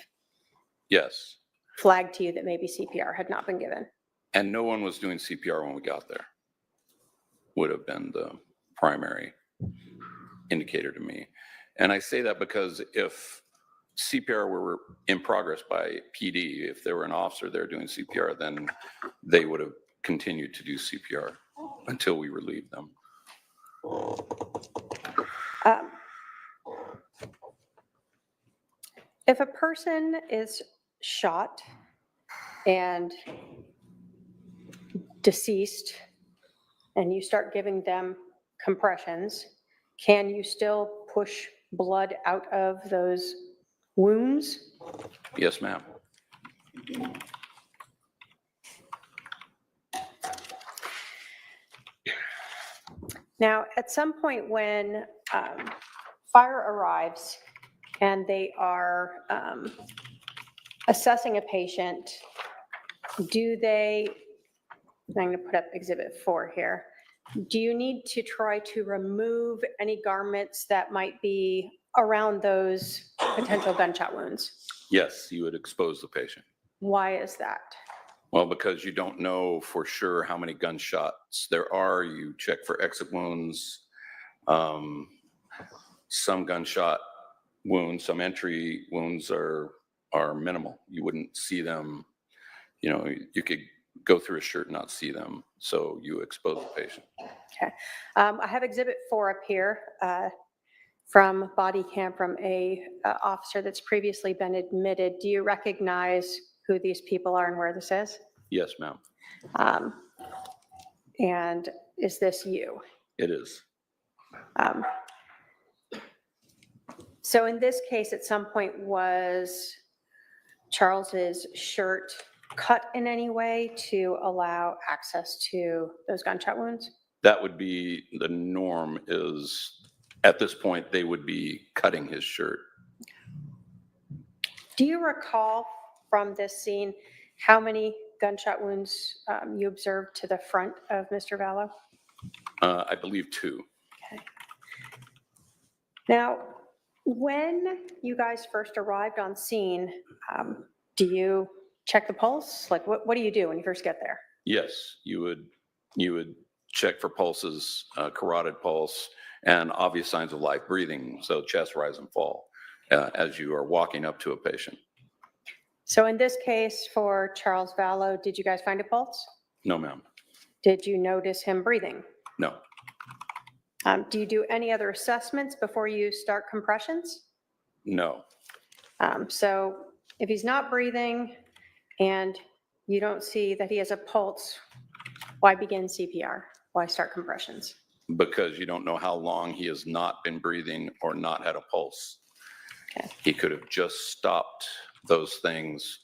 Yes. flag to you that maybe CPR had not been given. And no one was doing CPR when we got there. Would have been the primary indicator to me. And I say that because if CPR were in progress by PD, if there were an officer there doing CPR, then they would have continued to do CPR until we relieved them. If a person is shot and deceased and you start giving them compressions, can you still push blood out of those wounds? Yes, ma'am. Now, at some point when fire arrives and they are assessing a patient, do they, I'm going to put up Exhibit 4 here. Do you need to try to remove any garments that might be around those potential gunshot wounds? Yes, you would expose the patient. Why is that? Well, because you don't know for sure how many gunshots there are. You check for exit wounds. Some gunshot wounds, some entry wounds are minimal. You wouldn't see them. You know, you could go through a shirt and not see them. So you expose the patient. Okay. I have Exhibit 4 up here from body cam from a officer that's previously been admitted. Do you recognize who these people are and where this is? Yes, ma'am. And is this you? It is. So in this case, at some point, was Charles's shirt cut in any way to allow access to those gunshot wounds? That would be the norm. Is at this point they would be cutting his shirt. Do you recall from this scene how many gunshot wounds you observed to the front of Mr. Vallow? I believe 2. Okay. Now, when you guys first arrived on scene, do you check the pulse? Like, what do you do when you first get there? Yes, you would check for pulses, carotid pulse, and obvious signs of life breathing, so chest rise and fall, as you are walking up to a patient. So in this case, for Charles Vallow, did you guys find a pulse? No, ma'am. Did you notice him breathing? No. Do you do any other assessments before you start compressions? No. So if he's not breathing and you don't see that he has a pulse, why begin CPR? Why start compressions? Because you don't know how long he has not been breathing or not had a pulse. Okay. He could have just stopped those things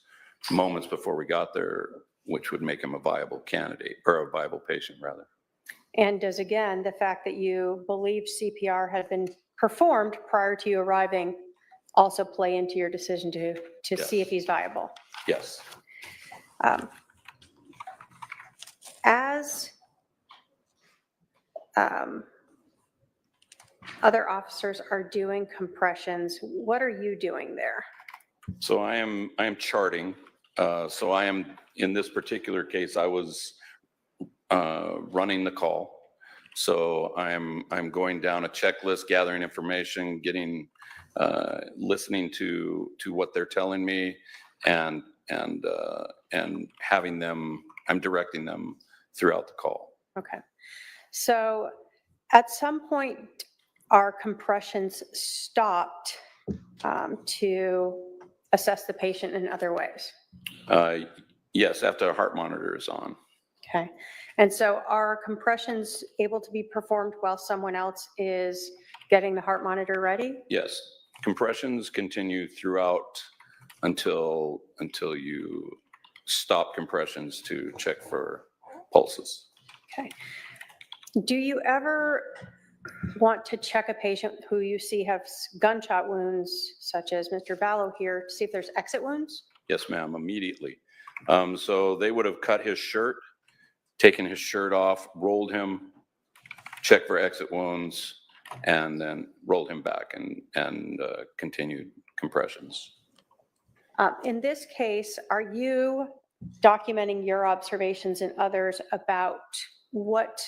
moments before we got there. which would make him a viable candidate, or a viable patient, rather. And does, again, the fact that you believe CPR had been performed prior to you arriving also play into your decision to see if he's viable? Yes. As other officers are doing compressions, what are you doing there? So I am charting. So I am, in this particular case, I was running the call. So I'm going down a checklist, gathering information, getting, listening to what they're telling me, and having them, I'm directing them throughout the call. Okay. So at some point, are compressions stopped to assess the patient in other ways? Yes, after a heart monitor is on. Okay. And so are compressions able to be performed while someone else is getting the heart monitor ready? Yes, compressions continue throughout until you stop compressions to check for pulses. Okay. Do you ever want to check a patient who you see has gunshot wounds, such as Mr. Vallow here, to see if there's exit wounds? Yes, ma'am, immediately. So they would have cut his shirt, taken his shirt off, rolled him, checked for exit wounds, and then rolled him back and continued compressions. In this case, are you documenting your observations and others about what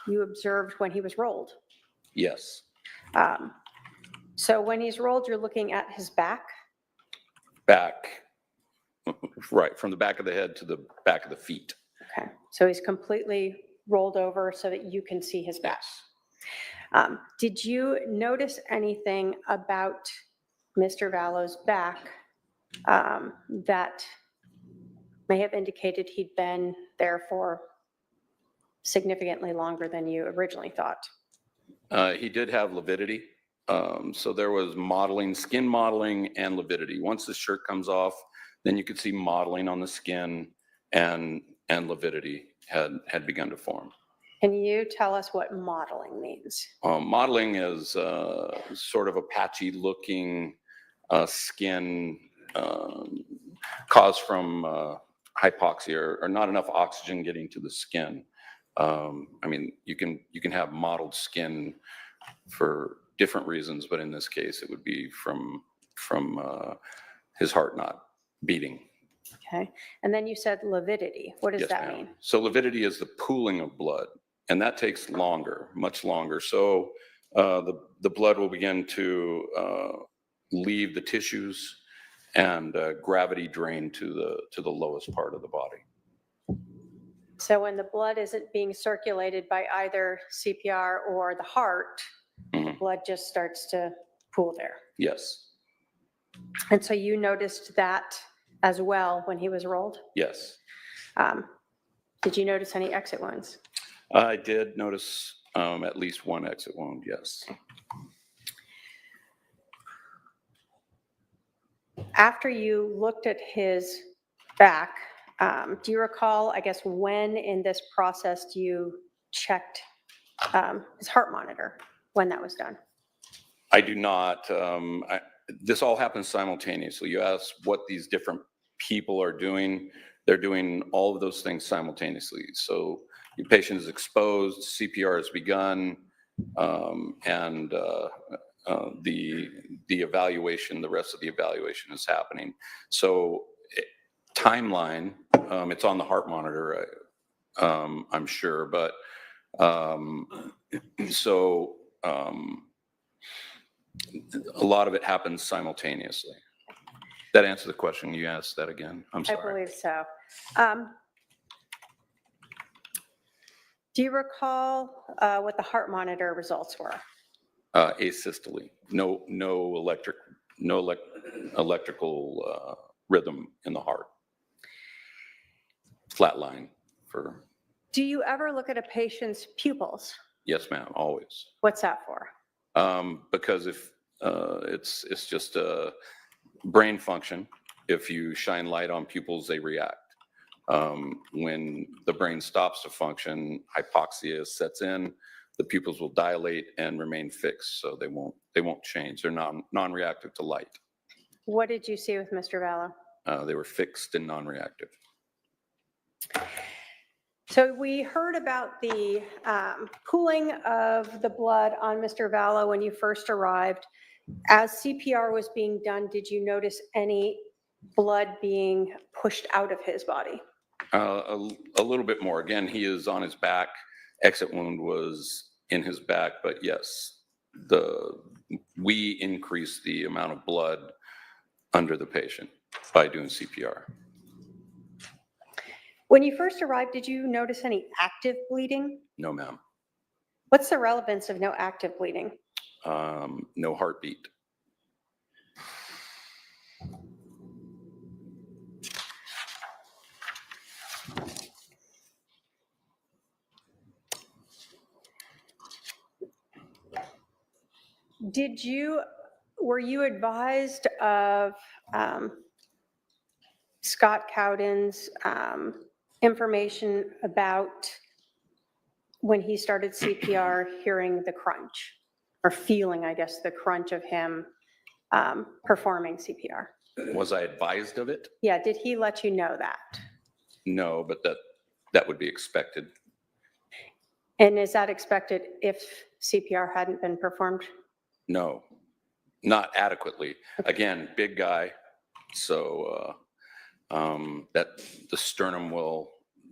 you observed when he was rolled? Yes, So when he's rolled, you're looking at his back? back, right, from the back of the head to the back of the feet. Okay, so he's completely rolled over so that you can see his back. Yes. Did you notice anything about Mr. Vallow's back that may have indicated he'd been there for significantly longer than you originally thought? He did have lividity. So there was modeling, skin modeling and lividity. Once the shirt comes off, then you could see modeling on the skin, and lividity had begun to form. Can you tell us what modeling means? Modeling is sort of a patchy looking skin caused from hypoxia or not enough oxygen getting to the skin. I mean, you can have mottled skin for different reasons, but in this case, it would be from his heart not beating. Okay, and then you said lividity. What does Yes, that ma'am. mean? So lividity is the pooling of blood, and that takes longer, much longer. So the blood will begin to leave the tissues and gravity drain to the lowest part of the body. So when the blood isn't being circulated by either CPR or the heart, the blood just starts to pool there. Yes, And so you noticed that as well when he was rolled? yes. Did you notice any exit wounds? I did notice at least one exit wound, yes. After you looked at his back, do you recall, I guess, when in this process you checked his heart monitor, when that was done? I do not. This all happens simultaneously. You asked what these different people are doing. They're doing all of those things simultaneously. So your patient is exposed, CPR has begun, and the evaluation, the rest of the evaluation is happening. So timeline, it's on the heart monitor, I'm sure, but a lot of it happens simultaneously. That answer the question? You asked that again? I'm I sorry. believe so. Do you recall what the heart monitor results were? Asystole. No electrical rhythm in the heart. Flatline for. Do you ever look at a patient's pupils? Yes, ma'am. Always. What's that for? Because if it's just a brain function. If you shine light on pupils, they react. When the brain stops to function, hypoxia sets in, the pupils will dilate and remain fixed, so they won't change. They're non-reactive to light. What did you see with Mr. Vallow? They were fixed and non-reactive. So we heard about the pooling of the blood on Mr. Vallow when you first arrived. As CPR was being done, did you notice any blood being pushed out of his body? A little bit more. Again, he is on his back. Exit wound was in his back, but yes, we increased the amount of blood under the patient by doing CPR. When you first arrived, did you notice any active bleeding? No, ma'am. What's the relevance of no active bleeding? No heartbeat. Were you advised of Scott Cowden's information about when he started CPR, hearing the crunch, or feeling, I guess, the crunch of him performing CPR? Was I advised of it? Yeah, did he let you know that? No, but that would be expected. And is that expected if CPR hadn't been performed? No, not adequately. Again, big guy, so that the sternum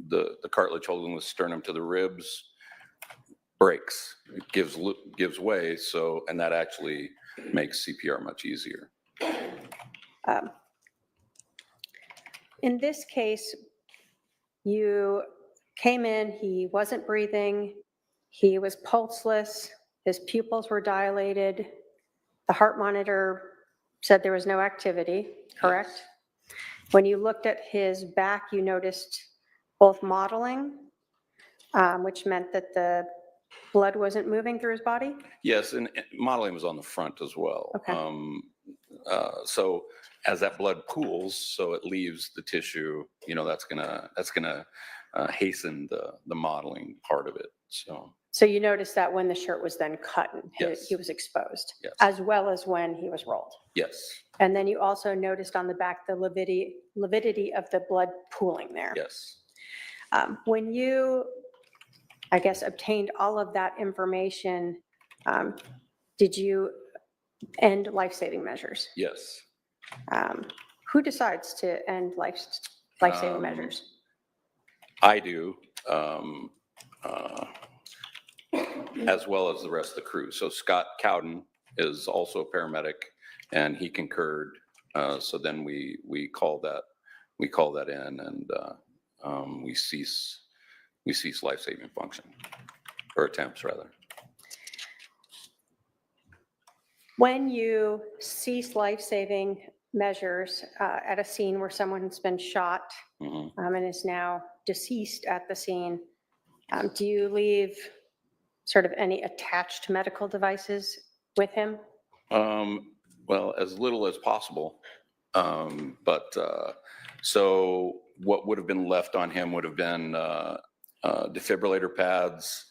the cartilage holding the sternum to the ribs breaks. It gives way, and that actually makes CPR much easier. In this case, you came in, he wasn't breathing, he was pulseless, his pupils were dilated, the heart monitor said there was no activity, correct? Yes. When you looked at his back, you noticed both mottling, which meant that the blood wasn't moving through his body? Yes, and modeling was on the front as well. Okay. So as that blood pools, so it leaves the tissue, that's gonna hasten the modeling part of it. So you noticed that when the shirt was then cut and Yes. he was exposed, Yes. as well as when he was rolled. Yes, And then you also noticed on the back the lividity of the blood pooling there. yes. When you, I guess, obtained all of that information, did you end life-saving measures? Yes. Who decides to end life-saving measures? I do, as well as the rest of the crew. So Scott Cowden is also a paramedic, and he concurred. So then we call that in, and we cease life-saving function, or attempts rather. When you cease life-saving measures at a scene where someone's been shot and is now deceased at the scene, do you leave sort of any attached medical devices with him? Well, as little as possible. So what would have been left on him would have been defibrillator pads,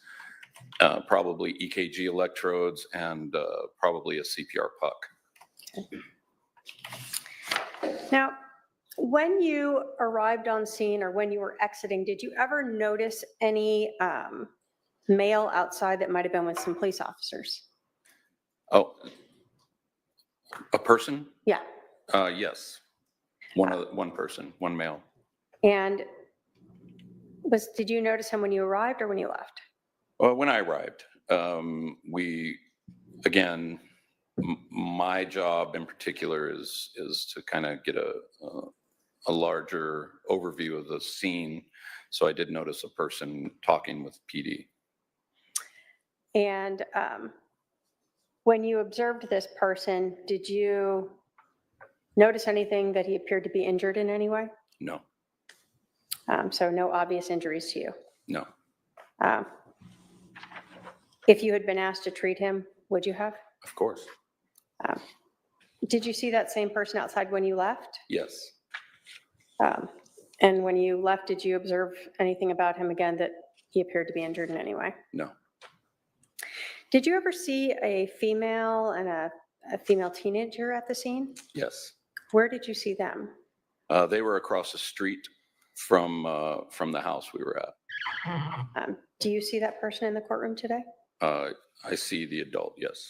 probably EKG electrodes, and probably a CPR puck. Okay. Now, when you arrived on scene or when you were exiting, did you ever notice any male outside that might have been with some police officers? Oh, a person? Yeah. Yes. One person, one male. And did you notice him when you arrived or when you left? Well, when I arrived, my job in particular is to kind of get a larger overview of the scene. So I did notice a person talking with PD. And when you observed this person, did you notice anything that he appeared to be injured in any way? No. So no obvious injuries to you? No. If you had been asked to treat him, would you have? Of course. Did you see that same person outside when you left? Yes. And when you left, did you observe anything about him again that he appeared to be injured in any way? No. Did you ever see a female and a female teenager at the scene? Yes. Where did you see them? They were across the street from the house we were at. Do you see that person in the courtroom today? I see the adult, yes.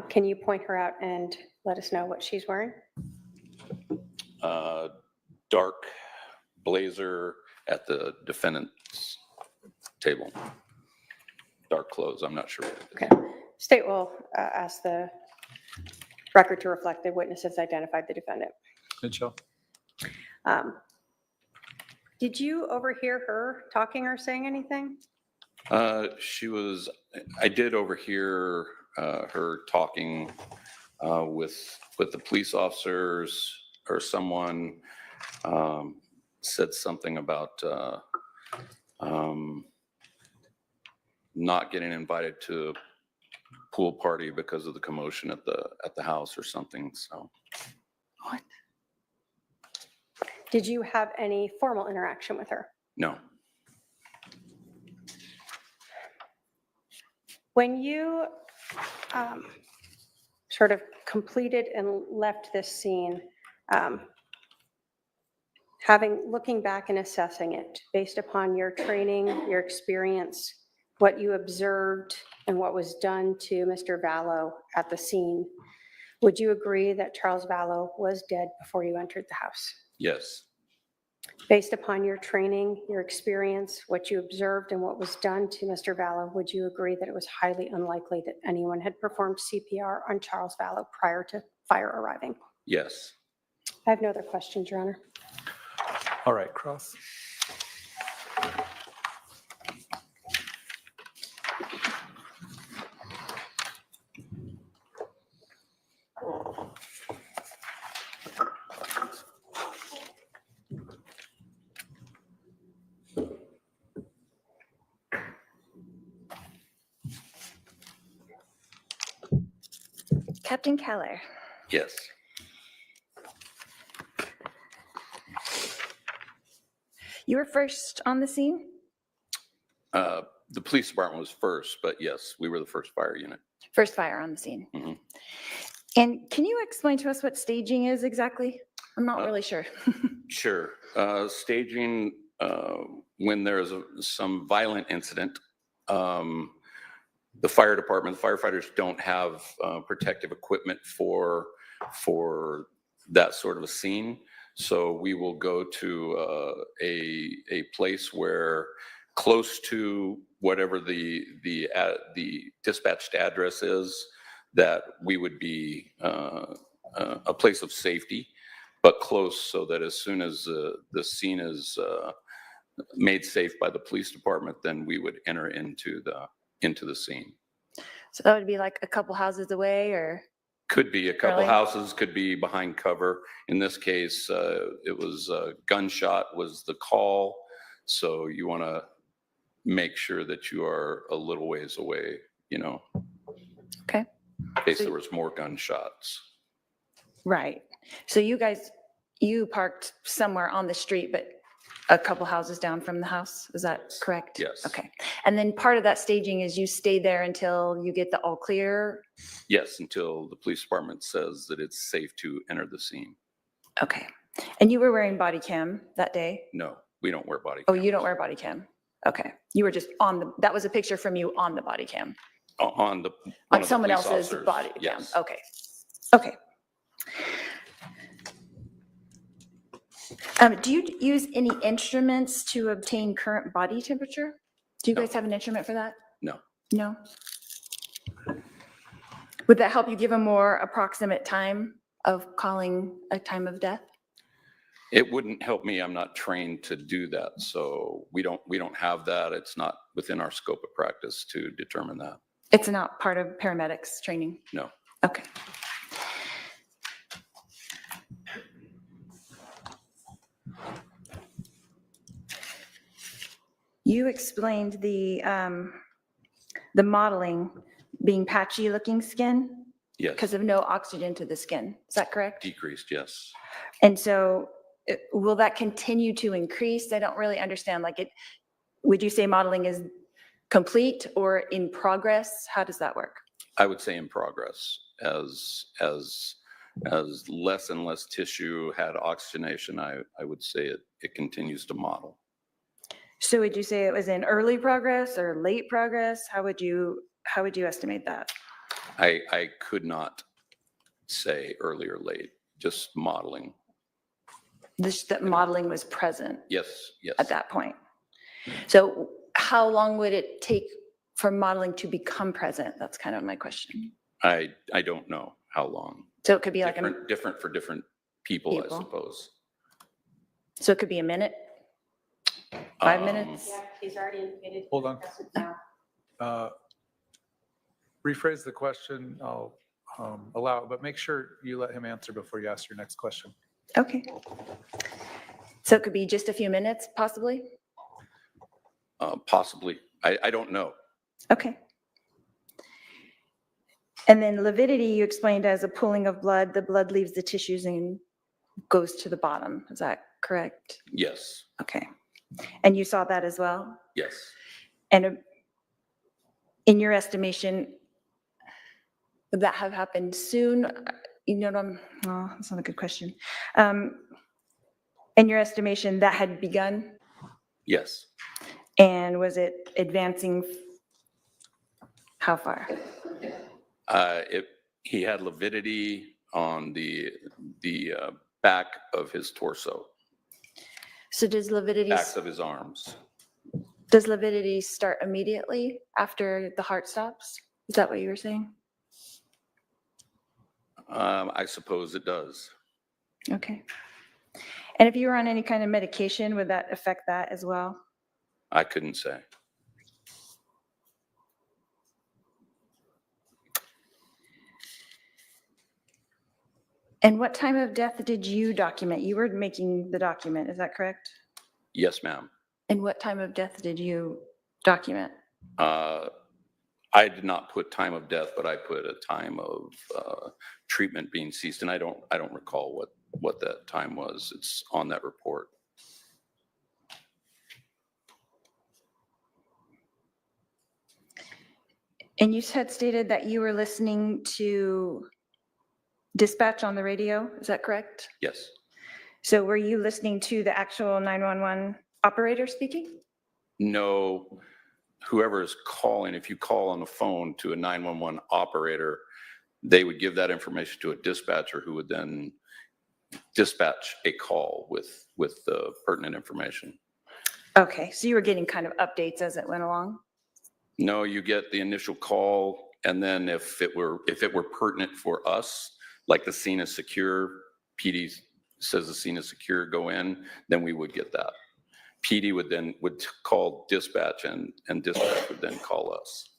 Can you point her out and let us know what she's wearing? Dark blazer at the defendant's table. Dark clothes, I'm not sure what it is. Okay. State will ask the record to reflect the witnesses identified the defendant. Good job. Did you overhear her talking or saying anything? I did overhear her talking with the police officers, or someone said something about not getting invited to a pool party because of the commotion at the house or something, so. What? Did you have any formal interaction with her? No. When you sort of completed and left this scene, looking back and assessing it based upon your training, your experience, what you observed and what was done to Mr. Vallow at the scene, would you agree that Charles Vallow was dead before you entered the house? Yes. Based upon your training, your experience, what you observed and what was done to Mr. Vallow, would you agree that it was highly unlikely that anyone had performed CPR on Charles Vallow prior to fire arriving? Yes. I have no other questions, Your Honor. All right, Cross. Captain Keller. Yes. You were first on the scene? The police department was first, but yes, we were the first fire unit. First fire on the scene. Mhm. And can you explain to us what staging is exactly? I'm not really sure. Sure. Staging, when there's some violent incident, the fire department, the firefighters don't have protective equipment for that sort of a scene. So we will go to a place where close to whatever the dispatched address is, that we would be a place of safety, but close, so that as soon as the scene is made safe by the police department, then we would enter into the scene. So that would be like a couple houses away, or? Could be a couple Really? houses, could be behind cover. In this case, it was gunshot was the call. So you want to make sure that you are a little ways away, Okay. in case there was more gunshots. Right. So you parked somewhere on the street, but a couple houses down from the house. Is that correct? Yes. Okay. And then part of that staging is you stay there until you get the all clear? Yes, until the police department says that it's safe to enter the scene. Okay. And you were wearing body cam that day? No, we don't wear body Oh, cams. you don't wear body cam? Okay. You were just that was a picture from you on the body cam? On one On of the someone police else's officers. body cam? Yes. Okay. Okay. Do you use any instruments to obtain current body temperature? Do you No. guys have an instrument for that? No. No? Would that help you give a more approximate time of calling a time of death? It wouldn't help me. I'm not trained to do that. So we don't have that. It's not within our scope of practice to determine that. It's not part of paramedics training? No. Okay. You explained the modeling being patchy looking skin Yes. because of no oxygen to the skin. Is that correct? Decreased, yes. And so will that continue to increase? I don't really understand, like it, would you say modeling is complete or in progress? How does that work? I would say in progress as less and less tissue had oxygenation, I would say it continues to model. So would you say it was in early progress or late progress? How would you estimate that? I could not say early or late, just modeling. That modeling was present Yes, yes. at that point. So how long would it take for modeling to become present? That's kind of my question. I don't know how long. So it could be like Different for different people, I People. suppose. so it could be a minute, 5 minutes? Yeah, he's already indicated. Hold on. That's it now. Rephrase the question. I'll allow it, but make sure you let him answer before you ask your next question. Okay. So it could be just a few minutes, possibly? Possibly. I don't know. Okay. And then lividity, you explained as a pooling of blood. The blood leaves the tissues and goes to the bottom. Is that correct? Yes, Okay. And you saw that as well? yes. And in your estimation, would that have happened soon? You know, oh, that's not a good question. In your estimation, that had begun? Yes. And was it advancing how far? He had lividity on the back of his torso, So does lividity, backs of his arms. start immediately after the heart stops? Is that what you were saying? I suppose it does. Okay. And if you were on any kind of medication, would that affect that as well? I couldn't say. And what time of death did you document? You were making the document, is that correct? Yes, ma'am. And what time of death did you document? I did not put time of death, but I put a time of treatment being ceased, and I don't recall what that time was. It's on that report. And you had stated that you were listening to dispatch on the radio, is that correct? Yes. So were you listening to the actual 911 operator speaking? No, whoever is calling, if you call on the phone to a 911 operator, they would give that information to a dispatcher who would then dispatch a call with the pertinent information. Okay, so you were getting kind of updates as it went along? No, you get the initial call, and then if it were pertinent for us, like the scene is secure, PD says the scene is secure, go in, then we would get that. PD would call dispatch, and dispatch would then call us.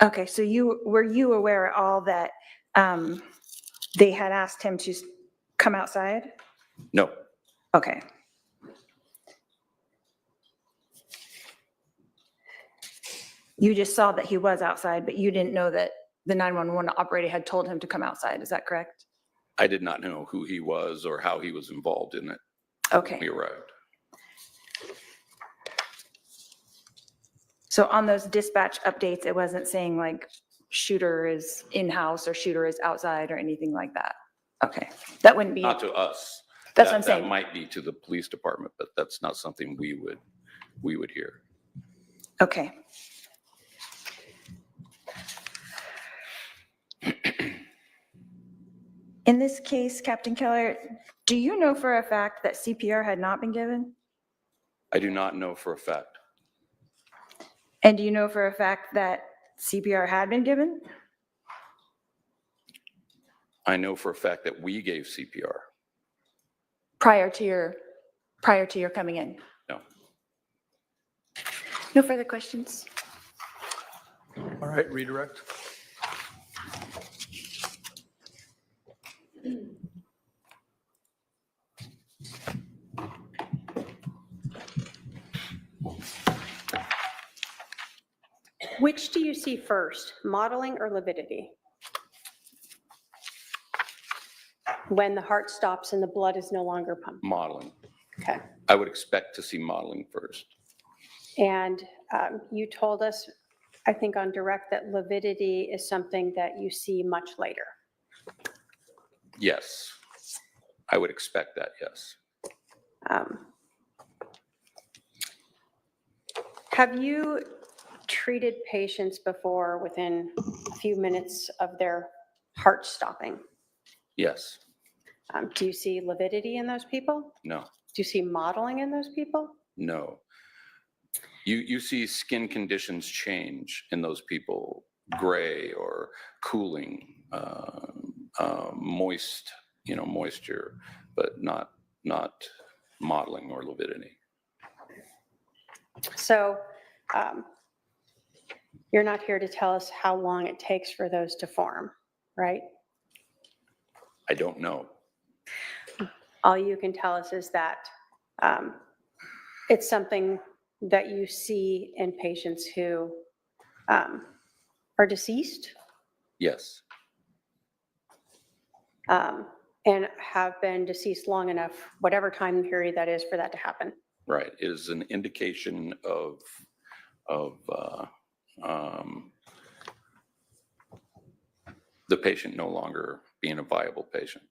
Okay, so were you aware at all that they had asked him to come outside? No, Okay. You just saw that he was outside, but you didn't know that the 911 operator had told him to come outside, is that correct? I did not know who he was or how he was involved in it Okay. when we arrived. So on those dispatch updates, it wasn't saying like shooter is in-house or shooter is outside or anything like that? Okay, that wouldn't be, Not to us. That's what I'm That saying. might be to the police department, but that's not something we would hear. okay. In this case, Captain Keller, do you know for a fact that CPR had not been given? I do not know for a fact. And do you know for a fact that CPR had been given? I know for a fact that we gave CPR. Prior to your coming in? No. No further questions? All right, redirect. Which do you see first, modeling or lividity? when the heart stops and the blood is no longer pumping. Modeling. Okay. I would expect to see modeling first. And you told us, I think on direct, that lividity is something that you see much later. Yes, I would expect that, yes. Have you treated patients before within a few minutes of their heart stopping? Yes, Do you see lividity in those people? no, Do you see modeling in those people? no. You see skin conditions change in those people, gray or cooling, moist, moisture, but not modeling or lividity. So you're not here to tell us how long it takes for those to form, right? I don't know. All you can tell us is that it's something that you see in patients who are deceased Yes, and have been deceased long enough, whatever time period that is, for that to happen. right. It is an indication of the patient no longer being a viable patient.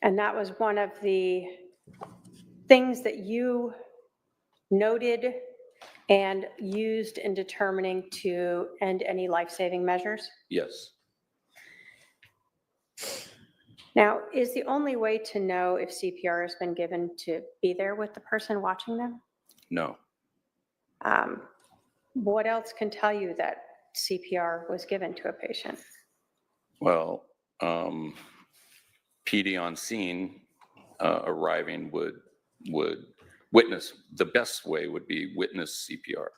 And that was one of the things that you noted and used in determining to end any life-saving measures. Yes, Now, is the only way to know if CPR has been given to be there with the person watching them? no. What else can tell you that CPR was given to a patient? Well, PD on scene arriving would witness, the best way would be witness CPR.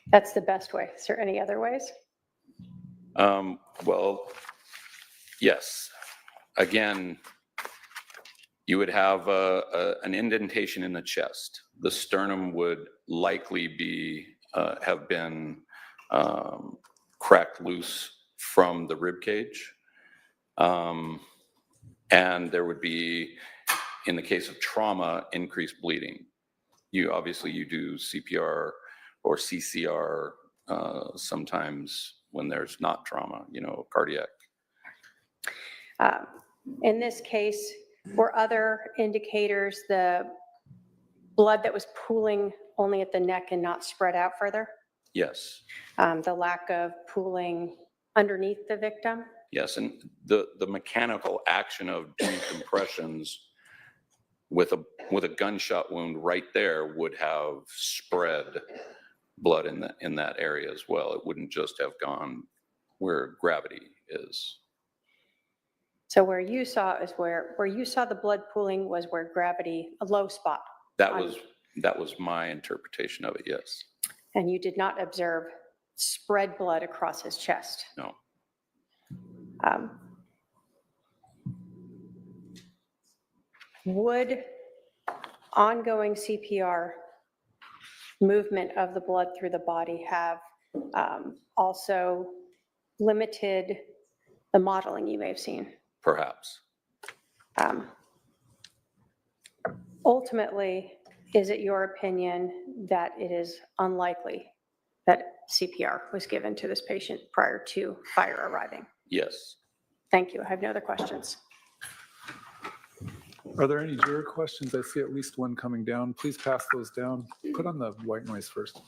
That's the best way. Is there any other ways? Well, yes. Again, you would have an indentation in the chest. The sternum would likely be have been cracked loose from the rib cage. And there would be, in the case of trauma, increased bleeding. You do CPR or CCR sometimes when there's not trauma, cardiac. In this case, were other indicators the blood that was pooling only at the neck and not spread out further? Yes, The lack of pooling underneath the victim? yes, and the mechanical action of doing compressions with a gunshot wound right there would have spread blood in that area as well. It wouldn't just have gone where gravity is. So where you saw is where you saw the blood pooling was where gravity, a low spot. That was my interpretation of it, yes. And you did not observe spread blood across his chest. No. Would ongoing CPR movement of the blood through the body have also limited the modeling you may have seen? Perhaps. Ultimately, is it your opinion that it is unlikely that CPR was given to this patient prior to fire arriving? Yes. Thank you. I have no other questions. Are there any juror questions? I see at least one coming down. Please pass those down. Put on the white noise first.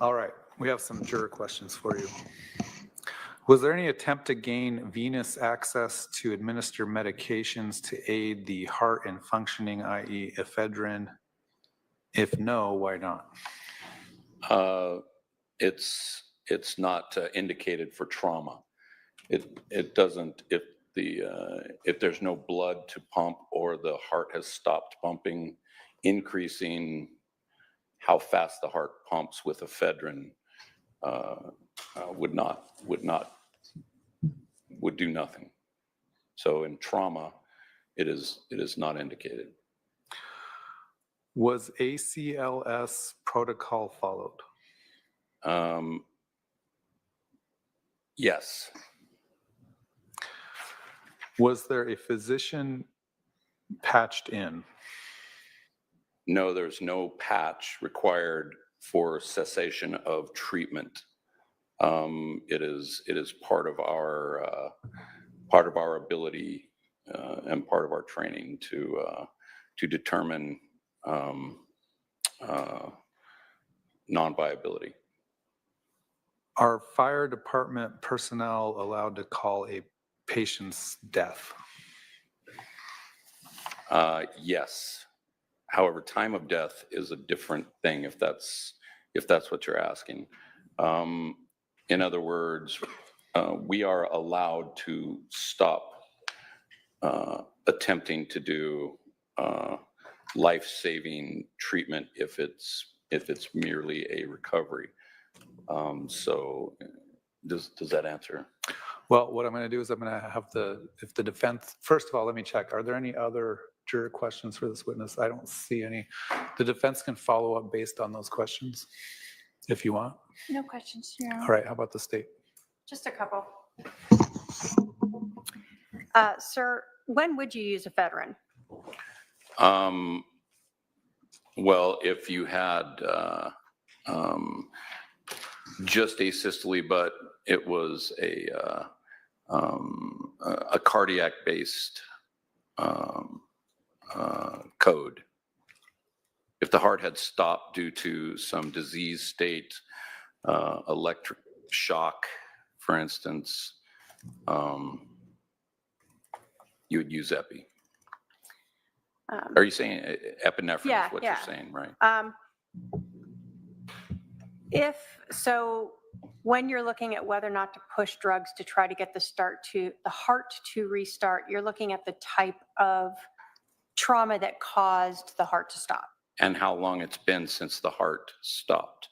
All right, we have some juror questions for you. Was there any attempt to gain venous access to administer medications to aid the heart and functioning, i.e. ephedrine? If no, why not? It's not indicated for trauma. It doesn't, if there's no blood to pump or the heart has stopped pumping, increasing how fast the heart pumps with ephedrine would do nothing. So in trauma, it is not indicated. Was ACLS protocol followed? Yes. Was there a physician patched in? No, there's no patch required for cessation of treatment. It is part of our ability and part of our training to determine non-viability. Are fire department personnel allowed to call a patient's death? Yes. However, time of death is a different thing if that's what you're asking. In other words, we are allowed to stop attempting to do life-saving treatment if it's merely a recovery. So does that answer? Well, what I'm going to do is I'm going to have if the defense, first of all, let me check. Are there any other juror questions for this witness? I don't see any. The defense can follow up based on those questions if you want. No questions, Your Honor. All right, how about the state? Just a couple. Sir, when would you use ephedrine? Well, if you had just asystole, but it was a cardiac-based code. If the heart had stopped due to some disease state, electric shock, for instance, you would use epi. Are you saying epinephrine Yeah, is what yeah. you're saying, right? When you're looking at whether or not to push drugs to try to get the heart to restart, you're looking at the type of trauma that caused the heart to stop. And how long it's been since the heart stopped.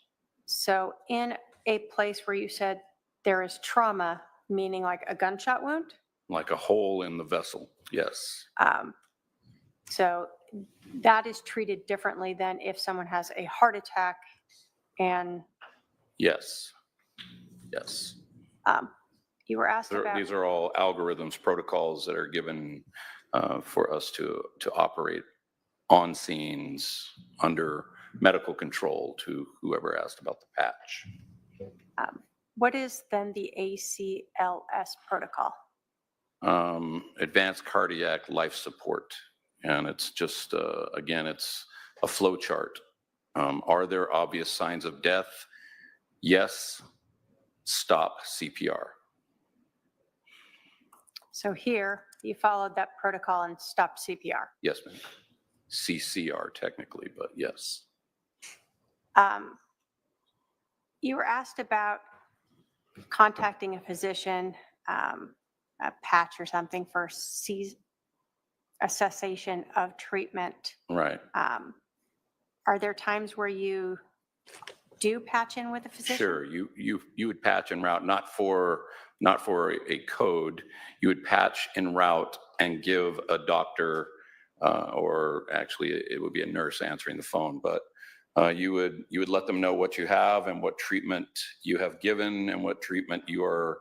So in a place where you said there is trauma, meaning like a gunshot wound? Like a hole in the vessel, yes. So that is treated differently than if someone has a heart attack and. Yes, yes. You were asked about. These are all algorithms, protocols that are given for us to operate on scenes under medical control to whoever asked about the patch. What is then the ACLS protocol? Advanced cardiac life support. And it's just, again, it's a flow chart. Are there obvious signs of death? Yes. Stop CPR. So here, you followed that protocol and stopped CPR. Yes, ma'am. CCR technically, but yes. You were asked about contacting a physician, a patch or something for a cessation of treatment. Right. Are there times where you do patch in with a physician? Sure. You would patch en route, not for a code. You would patch en route and give a doctor, or actually it would be a nurse answering the phone, but you would let them know what you have and what treatment you have given and what treatment you are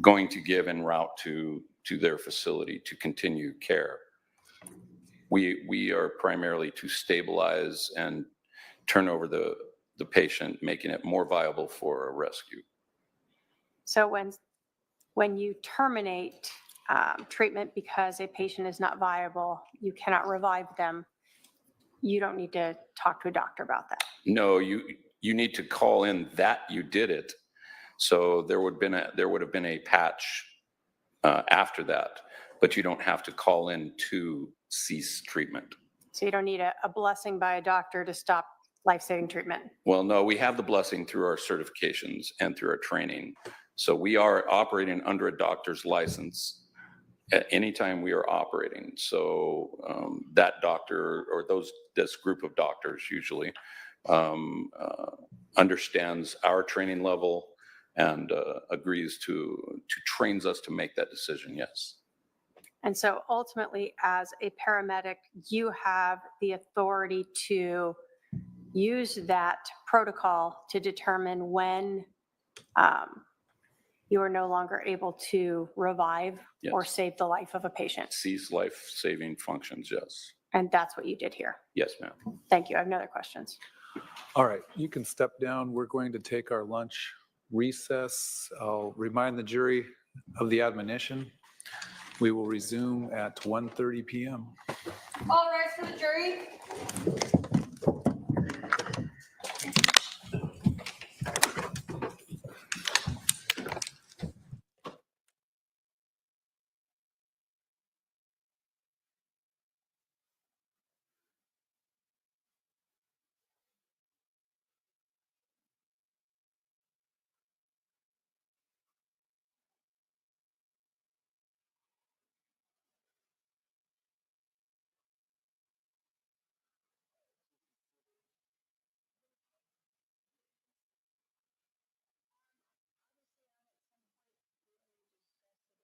going to give en route to their facility to continue care. We are primarily to stabilize and turn over the patient, making it more viable for a rescue. So when you terminate treatment because a patient is not viable, you cannot revive them, you don't need to talk to a doctor about that. No, you you need to call in that you did it. So there would have been a patch after that, but you don't have to call in to cease treatment. So you don't need a blessing by a doctor to stop life-saving treatment? Well, no, we have the blessing through our certifications and through our training. So we are operating under a doctor's license at any time we are operating. So that doctor or this group of doctors usually understands our training level and agrees to trains us to make that decision, yes. And so ultimately, as a paramedic, you have the authority to use that protocol to determine when you are no longer able to revive or Yes. save the life of a patient. Cease life-saving functions, yes. And that's what you did here. Yes, ma'am. Thank you. I have no other questions. All right, you can step down. We're going to take our lunch recess. I'll remind the jury of the admonition. We will resume at 1:30 p.m. All rise for the jury.